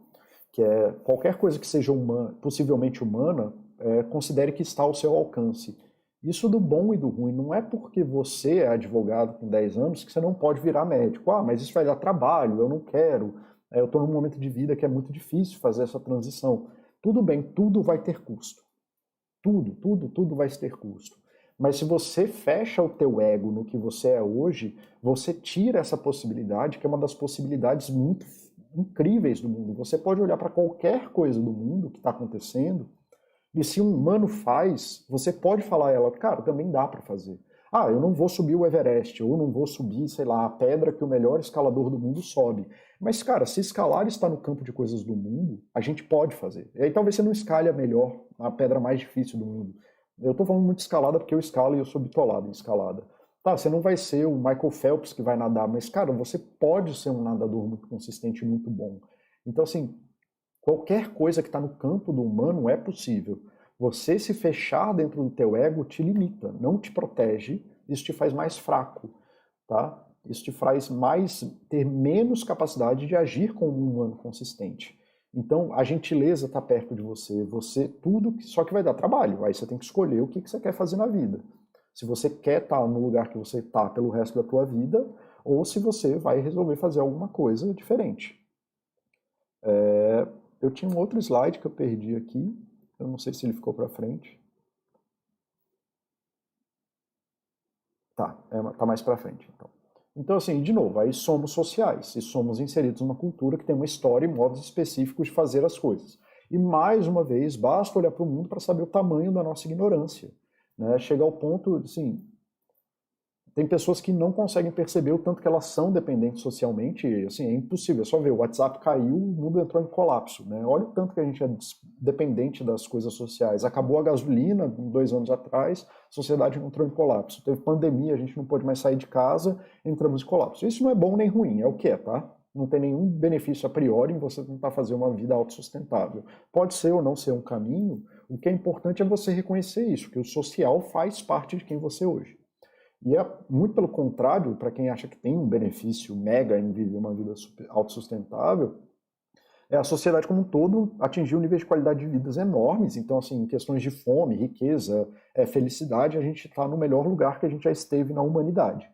que é qualquer coisa que seja possivelmente humana, considere que está ao seu alcance. Isso do bom e do ruim, não é porque você é advogado com 10 anos que você não pode virar médico. Ah, mas isso vai dar trabalho, eu não quero, eu estou num momento de vida que é muito difícil fazer essa transição. Tudo bem, tudo vai ter custo. Tudo vai ter custo. Mas se você fecha o teu ego no que você é hoje, você tira essa possibilidade, que é uma das possibilidades muito incríveis do mundo. Você pode olhar para qualquer coisa do mundo que está acontecendo, e se um humano faz, você pode falar a ela, cara, também dá para fazer. Ah, eu não vou subir o Everest, ou não vou subir, sei lá, a pedra que o melhor escalador do mundo sobe. Mas, cara, se escalar está no campo de coisas do mundo, a gente pode fazer. E aí talvez você não escalhe a melhor, a pedra mais difícil do mundo. Eu tô falando muito de escalada porque eu escalo e eu sou bitolado em escalada. Tá, você não vai ser o Michael Phelps que vai nadar, mas, cara, você pode ser um nadador muito consistente e muito bom. Então, assim, qualquer coisa que está no campo do humano é possível. Você se fechar dentro do teu ego te limita, não te protege, isso te faz mais fraco, tá? Isso te faz ter menos capacidade de agir como um humano consistente. Então, a gentileza está perto de você, só que vai dar trabalho. Aí você tem que escolher o que você quer fazer na vida. Se você quer estar no lugar que você está pelo resto da tua vida, ou se você vai resolver fazer alguma coisa diferente. Eu tinha um outro slide que eu perdi aqui, eu não sei se ele ficou para frente. Tá mais para frente, então. Então, assim, de novo, aí somos sociais e somos inseridos numa cultura que tem uma história e modos específicos de fazer as coisas. E, mais uma vez, basta olhar para o mundo para saber o tamanho da nossa ignorância. Né? Chegar ao ponto, assim, tem pessoas que não conseguem perceber o tanto que elas são dependentes socialmente, assim, é impossível, é só ver, o WhatsApp caiu, o mundo entrou em colapso, né? Olha o tanto que a gente é dependente das coisas sociais. Acabou a gasolina 2 anos atrás, a sociedade entrou em colapso. Teve pandemia, a gente não pôde mais sair de casa, entramos em colapso. Isso não é bom nem ruim, é o que é, tá? Não tem nenhum benefício a priori em você tentar fazer uma vida autossustentável. Pode ser ou não ser um caminho, o que é importante é você reconhecer isso, que o social faz parte de quem você é hoje. E é muito pelo contrário, para quem acha que tem um benefício mega em viver uma vida autossustentável, a sociedade como um todo atingiu níveis de qualidade de vidas enormes. Então, assim, em questões de fome, riqueza, felicidade, a gente está no melhor lugar que a gente já esteve na humanidade.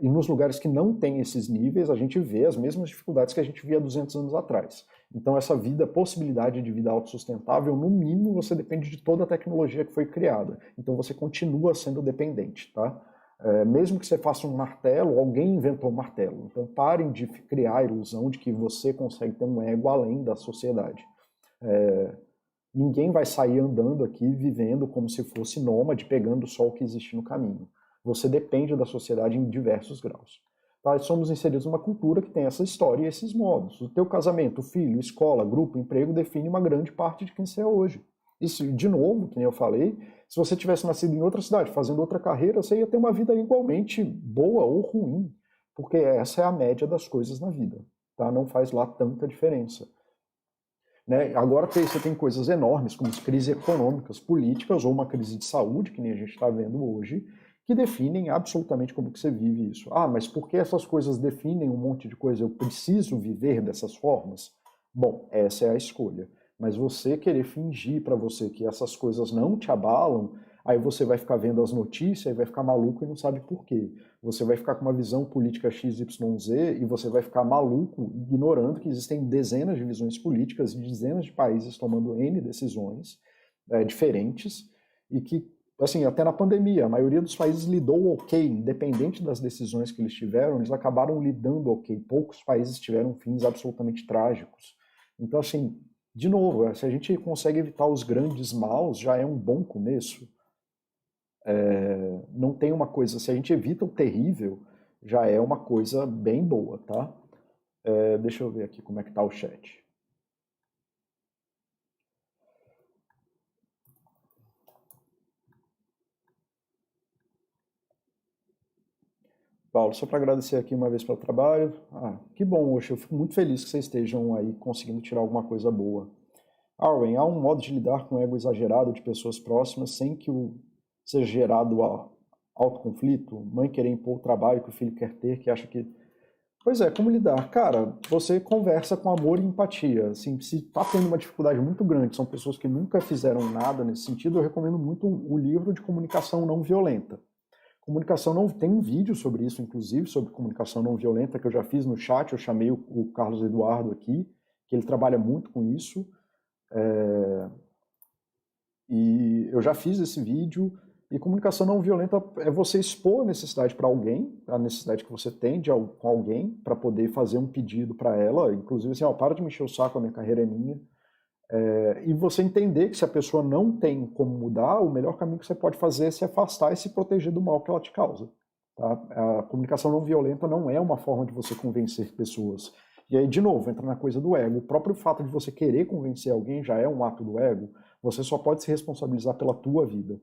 E nos lugares que não tem esses níveis, a gente vê as mesmas dificuldades que a gente via há 200 anos atrás. Então, essa vida, possibilidade de vida autossustentável, no mínimo, você depende de toda a tecnologia que foi criada. Então, você continua sendo dependente, tá? Mesmo que você faça um martelo, alguém inventou um martelo. Então, parem de criar a ilusão de que você consegue ter um ego além da sociedade. Ninguém vai sair andando aqui, vivendo como se fosse nômade, pegando só o que existe no caminho. Você depende da sociedade em diversos graus. Tá? Somos inseridos numa cultura que tem essa história e esses modos. O teu casamento, filho, escola, grupo, emprego define uma grande parte de quem você é hoje. Isso, de novo, que nem eu falei, se você tivesse nascido em outra cidade, fazendo outra carreira, você ia ter uma vida igualmente boa ou ruim, porque essa é a média das coisas na vida. Tá? Não faz lá tanta diferença. Né? Agora você tem coisas enormes, como as crises econômicas, políticas, ou uma crise de saúde, que nem a gente está vendo hoje, que definem absolutamente como que você vive isso. Ah, mas por que essas coisas definem um monte de coisa? Eu preciso viver dessas formas? Bom, essa é a escolha. Mas você querer fingir para você que essas coisas não te abalam, aí você vai ficar vendo as notícias e vai ficar maluco e não sabe por quê. Você vai ficar com uma visão política XYZ e você vai ficar maluco ignorando que existem dezenas de visões políticas e dezenas de países tomando N decisões diferentes e que, assim, até na pandemia, a maioria dos países lidou ok, independente das decisões que eles tiveram, eles acabaram lidando ok. Poucos países tiveram fins absolutamente trágicos. Então, assim, de novo, se a gente consegue evitar os grandes maus, já é um bom começo. Não tem uma coisa, se a gente evita o terrível, já é uma coisa bem boa, tá? Deixa eu ver aqui como é que tá o chat. Paulo, só para agradecer aqui uma vez pelo trabalho. Que bom, Oxe, eu fico muito feliz que vocês estejam aí conseguindo tirar alguma coisa boa. Arwen, há um modo de lidar com o ego exagerado de pessoas próximas sem que seja gerado autoconflito? Mãe querer impor o trabalho que o filho quer ter, que acha que... Pois é, como lidar? Cara, você conversa com amor e empatia. Assim, se está tendo uma dificuldade muito grande, são pessoas que nunca fizeram nada nesse sentido, eu recomendo muito o livro de comunicação não violenta. Comunicação não tem um vídeo sobre isso, inclusive, sobre comunicação não violenta, que eu já fiz no chat, eu chamei o Carlos Eduardo aqui, que ele trabalha muito com isso. E eu já fiz esse vídeo, e comunicação não violenta é você expor a necessidade para alguém, a necessidade que você tem com alguém, para poder fazer um pedido para ela, inclusive assim, para de me encher o saco, a minha carreira é minha. E você entender que se a pessoa não tem como mudar, o melhor caminho que você pode fazer é se afastar e se proteger do mal que ela te causa. Tá? A comunicação não violenta não é uma forma de você convencer pessoas. E aí, de novo, entra na coisa do ego. O próprio fato de você querer convencer alguém já é um ato do ego. Você só pode se responsabilizar pela tua vida.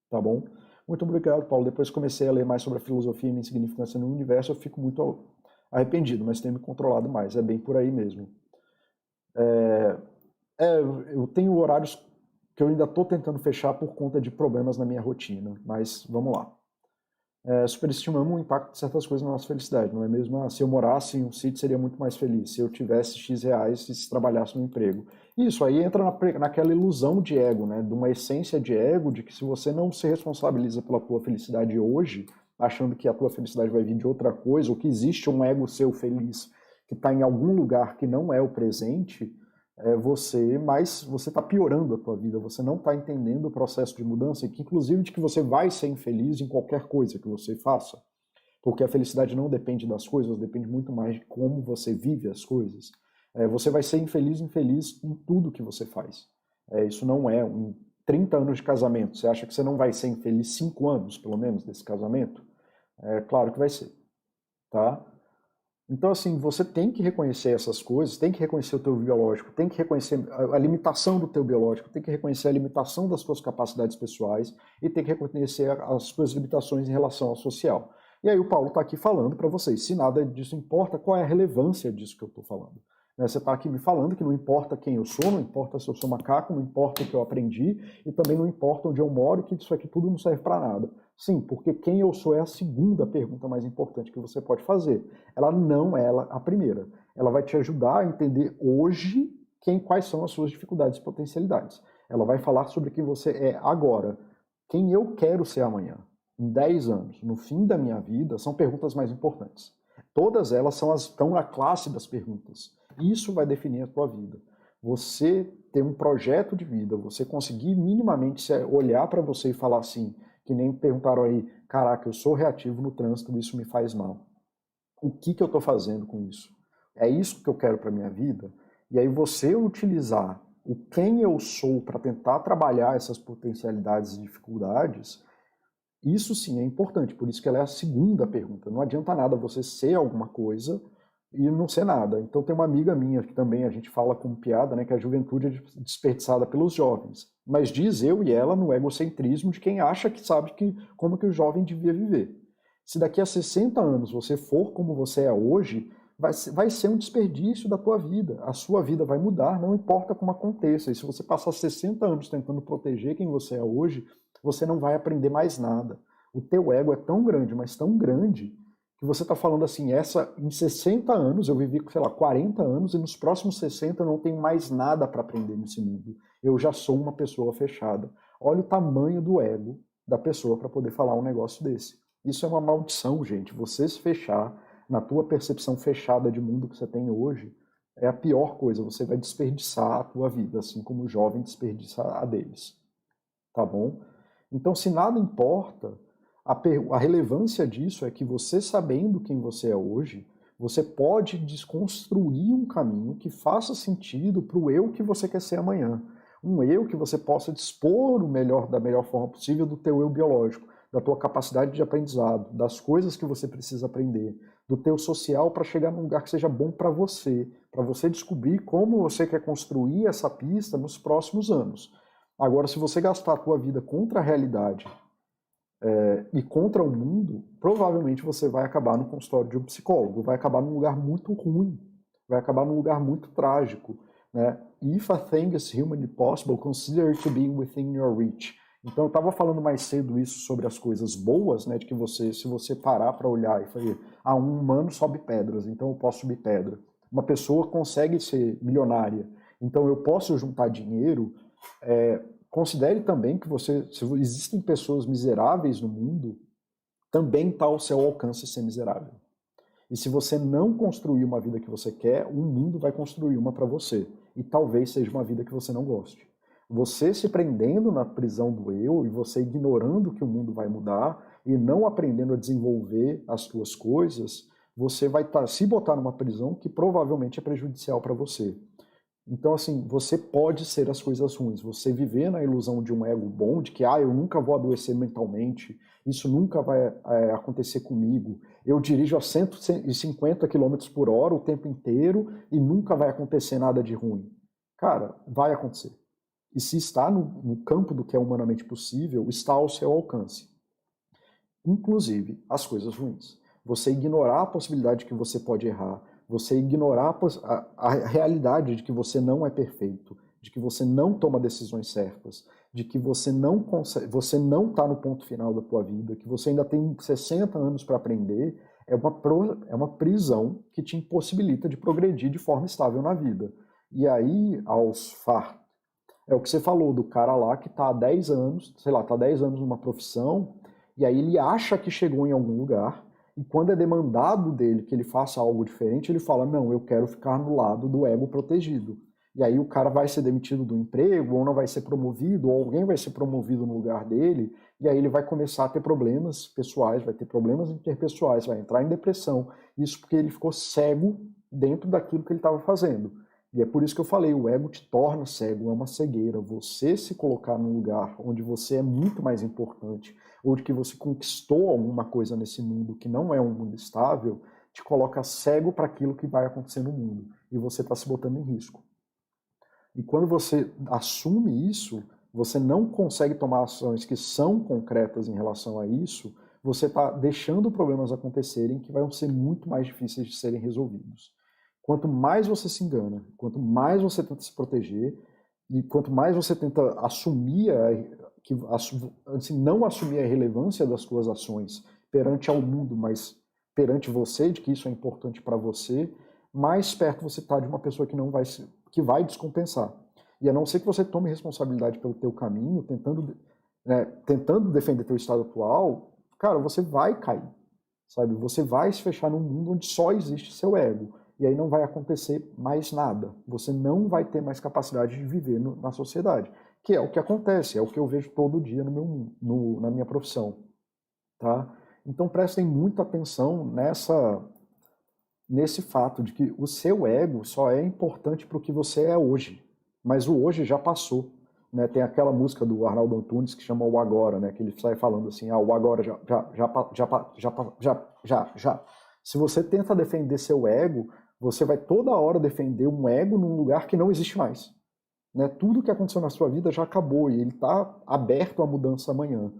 Tá bom? Muito obrigado, Paulo. Depois comecei a ler mais sobre a filosofia e minha insignificância no universo, eu fico muito arrependido, mas tenho me controlado mais. É bem por aí mesmo. Eu tenho horários que eu ainda estou tentando fechar por conta de problemas na minha rotina, mas vamos lá. Superestimamos o impacto de certas coisas na nossa felicidade, não é mesmo? Se eu morasse em um sítio, seria muito mais feliz. Se eu tivesse X reais e se trabalhasse no emprego. Isso aí entra naquela ilusão de ego, né? De uma essência de ego, de que se você não se responsabiliza pela tua felicidade hoje, achando que a tua felicidade vai vir de outra coisa, ou que existe um ego seu feliz que está em algum lugar que não é o presente, mas você está piorando a tua vida, você não está entendendo o processo de mudança, que inclusive de que você vai ser infeliz em qualquer coisa que você faça. porque a felicidade não depende das coisas, depende muito mais de como você vive as coisas. Você vai ser infeliz em tudo que você faz. Isso não é 30 anos de casamento. Você acha que você não vai ser infeliz 5 anos, pelo menos, desse casamento? Claro que vai ser, tá? Então, assim, você tem que reconhecer essas coisas, tem que reconhecer o teu biológico, tem que reconhecer a limitação do teu biológico, tem que reconhecer a limitação das suas capacidades pessoais e tem que reconhecer as suas limitações em relação ao social. E aí o Paulo está aqui falando para vocês, se nada disso importa, qual é a relevância disso que eu estou falando? Você está aqui me falando que não importa quem eu sou, não importa se eu sou macaco, não importa o que eu aprendi e também não importa onde eu moro, que isso aqui tudo não serve para nada. Sim, porque quem eu sou é a segunda pergunta mais importante que você pode fazer. Ela não é a primeira. Ela vai te ajudar a entender hoje quais são as suas dificuldades e potencialidades. Ela vai falar sobre quem você é agora. Quem eu quero ser amanhã, em 10 anos, no fim da minha vida, são perguntas mais importantes. Todas elas estão na classe das perguntas. Isso vai definir a tua vida. Você ter um projeto de vida, você conseguir minimamente olhar para você e falar assim, que nem perguntaram aí, caraca, eu sou reativo no trânsito, isso me faz mal. O que eu estou fazendo com isso? É isso que eu quero para minha vida? E aí você utilizar o quem eu sou para tentar trabalhar essas potencialidades e dificuldades, isso sim é importante, por isso que ela é a segunda pergunta. Não adianta nada você ser alguma coisa e não ser nada. Então tem uma amiga minha que também a gente fala como piada, né, que a juventude é desperdiçada pelos jovens. Mas diz eu e ela no egocentrismo de quem acha que sabe como que o jovem devia viver. Se daqui a 60 anos você for como você é hoje, vai ser um desperdício da tua vida. A sua vida vai mudar, não importa como aconteça. E se você passar 60 anos tentando proteger quem você é hoje, você não vai aprender mais nada. O teu ego é tão grande, mas tão grande, que você está falando assim, em 60 anos, eu vivi, sei lá, 40 anos, e nos próximos 60 eu não tenho mais nada para aprender nesse mundo. Eu já sou uma pessoa fechada. Olha o tamanho do ego da pessoa para poder falar um negócio desse. Isso é uma maldição, gente. Você se fechar na tua percepção fechada de mundo que você tem hoje é a pior coisa. Você vai desperdiçar a tua vida, assim como o jovem desperdiça a deles. Tá bom? Então, se nada importa, a relevância disso é que você sabendo quem você é hoje, você pode desconstruir um caminho que faça sentido para o eu que você quer ser amanhã. Um eu que você possa dispor da melhor forma possível do teu eu biológico, da tua capacidade de aprendizado, das coisas que você precisa aprender, do teu social para chegar num lugar que seja bom para você descobrir como você quer construir essa pista nos próximos anos. Agora, se você gastar a tua vida contra a realidade e contra o mundo, provavelmente você vai acabar no consultório de um psicólogo, vai acabar num lugar muito ruim, vai acabar num lugar muito trágico, né? If a thing is humanly possible, consider it to be within your reach. Então eu estava falando mais cedo isso sobre as coisas boas, né? De que se você parar para olhar e falar, um humano sobe pedras, então eu posso subir pedra. Uma pessoa consegue ser milionária, então eu posso juntar dinheiro. Considere também que se existem pessoas miseráveis no mundo, também está ao seu alcance ser miserável. E se você não construir uma vida que você quer, o mundo vai construir uma para você. E talvez seja uma vida que você não goste. Você se prendendo na prisão do eu e você ignorando que o mundo vai mudar e não aprendendo a desenvolver as suas coisas, você vai se botar numa prisão que provavelmente é prejudicial para você. Então, assim, você pode ser as coisas ruins. Você viver na ilusão de um ego bom, de que, eu nunca vou adoecer mentalmente, isso nunca vai acontecer comigo, eu dirijo a 150 km por hora o tempo inteiro e nunca vai acontecer nada de ruim. Cara, vai acontecer. E se está no campo do que é humanamente possível, está ao seu alcance. Inclusive, as coisas ruins. Você ignorar a possibilidade de que você pode errar, você ignorar a realidade de que você não é perfeito, de que você não toma decisões certas, de que você não está no ponto final da tua vida, que você ainda tem 60 anos para aprender, é uma prisão que te impossibilita de progredir de forma estável na vida. E aí, é o que você falou do cara lá que está há 10 anos, sei lá, está há 10 anos numa profissão, e aí ele acha que chegou em algum lugar, e quando é demandado dele que ele faça algo diferente, ele fala, não, eu quero ficar no lado do ego protegido. e aí o cara vai ser demitido do emprego, ou não vai ser promovido, ou alguém vai ser promovido no lugar dele, e aí ele vai começar a ter problemas pessoais, vai ter problemas interpessoais, vai entrar em depressão. Isso porque ele ficou cego dentro daquilo que ele estava fazendo. E é por isso que eu falei, o ego te torna cego, é uma cegueira. Você se colocar num lugar onde você é muito mais importante, ou de que você conquistou alguma coisa nesse mundo que não é um mundo estável, te coloca cego para aquilo que vai acontecer no mundo. E você está se botando em risco. E quando você assume isso, você não consegue tomar ações que são concretas em relação a isso, você está deixando problemas acontecerem que vão ser muito mais difíceis de serem resolvidos. Quanto mais você se engana, quanto mais você tenta se proteger, e quanto mais você tenta assumir, assim, não assumir a relevância das suas ações perante ao mundo, mas perante você, de que isso é importante para você, mais perto você está de uma pessoa que não vai que vai descompensar. E a não ser que você tome responsabilidade pelo teu caminho, tentando defender teu estado atual, cara, você vai cair, sabe? Você vai se fechar num mundo onde só existe seu ego. E aí não vai acontecer mais nada. Você não vai ter mais capacidade de viver na sociedade. Que é o que acontece, é o que eu vejo todo dia na minha profissão. Tá? Então prestem muita atenção nesse fato de que o seu ego só é importante para o que você é hoje. Mas o hoje já passou. Né? Tem aquela música do Arnaldo Antunes que chama O Agora, né? Que ele sai falando assim, o agora já. Se você tenta defender seu ego, você vai toda hora defender um ego num lugar que não existe mais. Né? Tudo que aconteceu na sua vida já acabou e ele está aberto à mudança amanhã.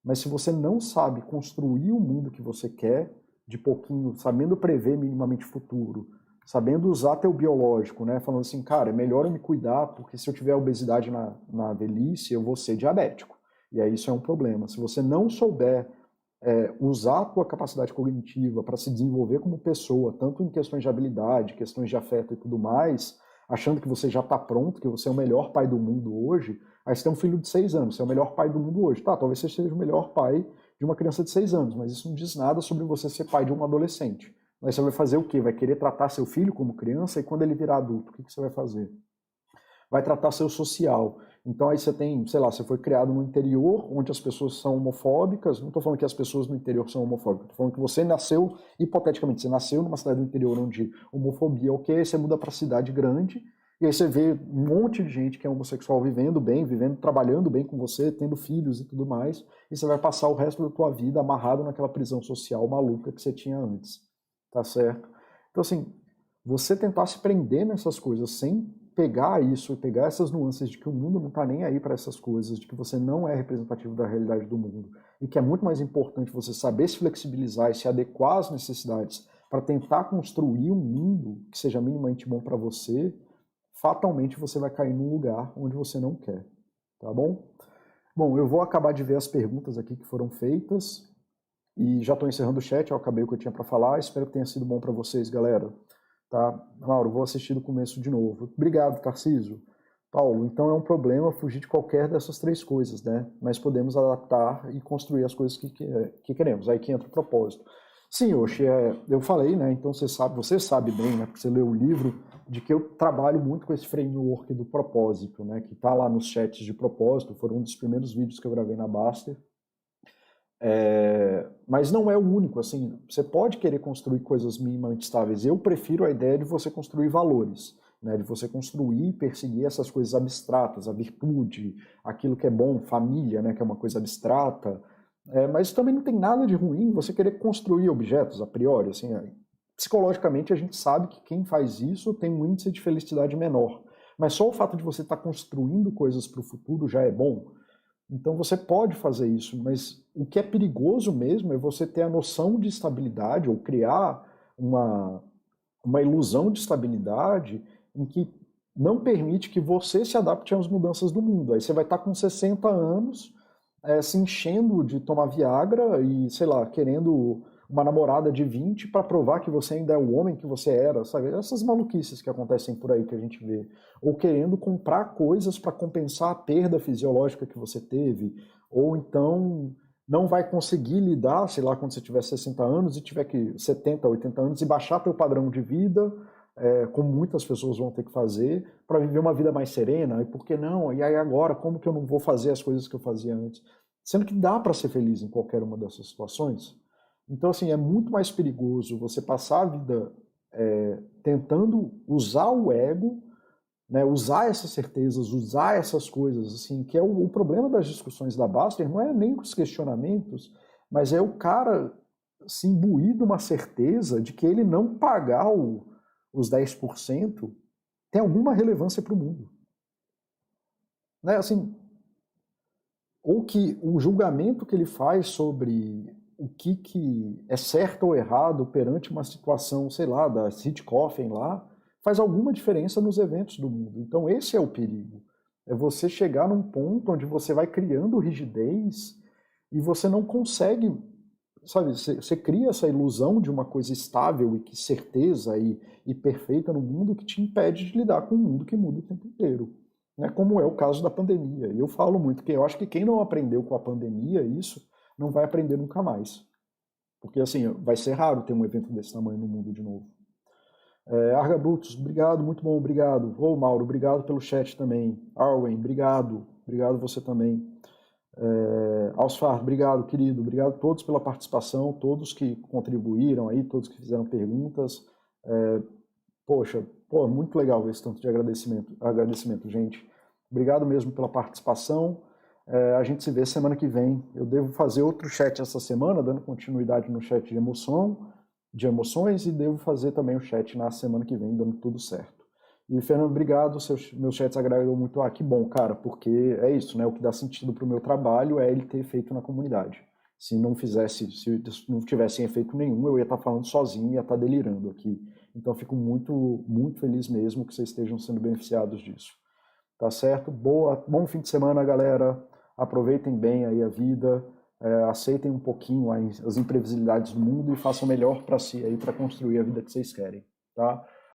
Mas se você não sabe construir o mundo que você quer, de pouquinho, sabendo prever minimamente o futuro, sabendo usar teu biológico, né? Falando assim, cara, é melhor eu me cuidar, porque se eu tiver obesidade na velhice, eu vou ser diabético. E aí isso é um problema. Se você não souber usar a tua capacidade cognitiva para se desenvolver como pessoa, tanto em questões de habilidade, questões de afeto e tudo mais, achando que você já está pronto, que você é o melhor pai do mundo hoje, aí você tem um filho de 6 anos, você é o melhor pai do mundo hoje. Tá, talvez você seja o melhor pai de uma criança de 6 anos, mas isso não diz nada sobre você ser pai de um adolescente. Aí você vai fazer o quê? Vai querer tratar seu filho como criança e quando ele virar adulto, o que você vai fazer? Vai tratar seu social. Então aí você tem, sei lá, você foi criado no interior, onde as pessoas são homofóbicas, não estou falando que as pessoas no interior são homofóbicas, estou falando que você nasceu, hipoteticamente, você nasceu numa cidade do interior onde homofobia é ok, você muda para cidade grande, e aí você vê um monte de gente que é homossexual vivendo bem, trabalhando bem com você, tendo filhos e tudo mais, e você vai passar o resto da tua vida amarrado naquela prisão social maluca que você tinha antes, tá certo? Então assim, você tentar se prender nessas coisas sem pegar isso e pegar essas nuances de que o mundo não está nem aí para essas coisas, de que você não é representativo da realidade do mundo e que é muito mais importante você saber se flexibilizar e se adequar às necessidades para tentar construir um mundo que seja minimamente bom para você, fatalmente você vai cair num lugar onde você não quer, tá bom? Bom, eu vou acabar de ver as perguntas aqui que foram feitas e já estou encerrando o chat, eu acabei o que eu tinha para falar, espero que tenha sido bom para vocês, galera. Tá? Mauro, vou assistir do começo de novo. Obrigado, Tarcísio. Paulo, então é um problema fugir de qualquer dessas 3 coisas, né? Mas podemos adaptar e construir as coisas que queremos. Aí que entra o propósito. Sim, Yoshi, eu falei, né? Então você sabe bem, né? Porque você leu o livro, de que eu trabalho muito com esse framework do propósito, né? Que está lá nos chats de propósito, foram um dos primeiros vídeos que eu gravei na Baster. Mas não é o único, assim, você pode querer construir coisas minimamente estáveis. Eu prefiro a ideia de você construir valores, né, de você construir e perseguir essas coisas abstratas, a virtude, aquilo que é bom, família, né, que é uma coisa abstrata, mas também não tem nada de ruim você querer construir objetos a priori, assim, psicologicamente a gente sabe que quem faz isso tem um índice de felicidade menor, mas só o fato de você estar construindo coisas para o futuro já é bom. Então você pode fazer isso, mas o que é perigoso mesmo é você ter a noção de estabilidade ou criar uma ilusão de estabilidade em que não permite que você se adapte às mudanças do mundo. Aí você vai estar com 60 anos se enchendo de tomar Viagra e, sei lá, querendo uma namorada de 20 para provar que você ainda é o homem que você era, sabe? Essas maluquices que acontecem por aí que a gente vê. Ou querendo comprar coisas para compensar a perda fisiológica que você teve. Ou então não vai conseguir lidar, sei lá, quando você tiver 60 anos e tiver que 70, 80 anos e baixar teu padrão de vida como muitas pessoas vão ter que fazer, para viver uma vida mais serena. E por que não? E aí agora, como que eu não vou fazer as coisas que eu fazia antes? Sendo que dá para ser feliz em qualquer uma dessas situações. Então, assim, é muito mais perigoso você passar a vida tentando usar o ego, né, usar essas certezas, usar essas coisas, assim, que é o problema das discussões da Baster, não é nem os questionamentos, mas é o cara se imbuir de uma certeza de que ele não pagar os 10% tem alguma relevância para o mundo. Né, assim, ou que o julgamento que ele faz sobre o que é certo ou errado perante uma situação, sei lá, da Sitcoffen lá, faz alguma diferença nos eventos do mundo. Então esse é o perigo. É você chegar num ponto onde você vai criando rigidez e você não consegue, sabe, você cria essa ilusão de uma coisa estável e que certeza e perfeita no mundo que te impede de lidar com um mundo que muda o tempo inteiro. Né, como é o caso da pandemia. E eu falo muito que eu acho que quem não aprendeu com a pandemia isso, não vai aprender nunca mais. Porque, assim, vai ser raro ter um evento desse tamanho no mundo de novo. Arga Brutus, obrigado, muito bom, obrigado. Ô, Mauro, obrigado pelo chat também. Arwen, obrigado. Obrigado você também. Alsfar, obrigado, querido. Obrigado a todos pela participação, todos que contribuíram aí, todos que fizeram perguntas. Poxa, muito legal esse tanto de agradecimento, gente. Obrigado mesmo pela participação. A gente se vê semana que vem. Eu devo fazer outro chat essa semana, dando continuidade no chat de emoções, e devo fazer também o chat na semana que vem, dando tudo certo. E, Fernando, obrigado. Meus chats agradam muito. Que bom, cara, porque é isso, né? O que dá sentido para o meu trabalho é ele ter feito na comunidade. Se não tivesse efeito nenhum, eu ia estar falando sozinho, ia estar delirando aqui. Então, eu fico muito, muito feliz mesmo que vocês estejam sendo beneficiados disso. Tá certo? Bom fim de semana, galera. Aproveitem bem aí a vida, aceitem um pouquinho as imprevisibilidades do mundo e façam o melhor para si aí para construir a vida que vocês querem, tá?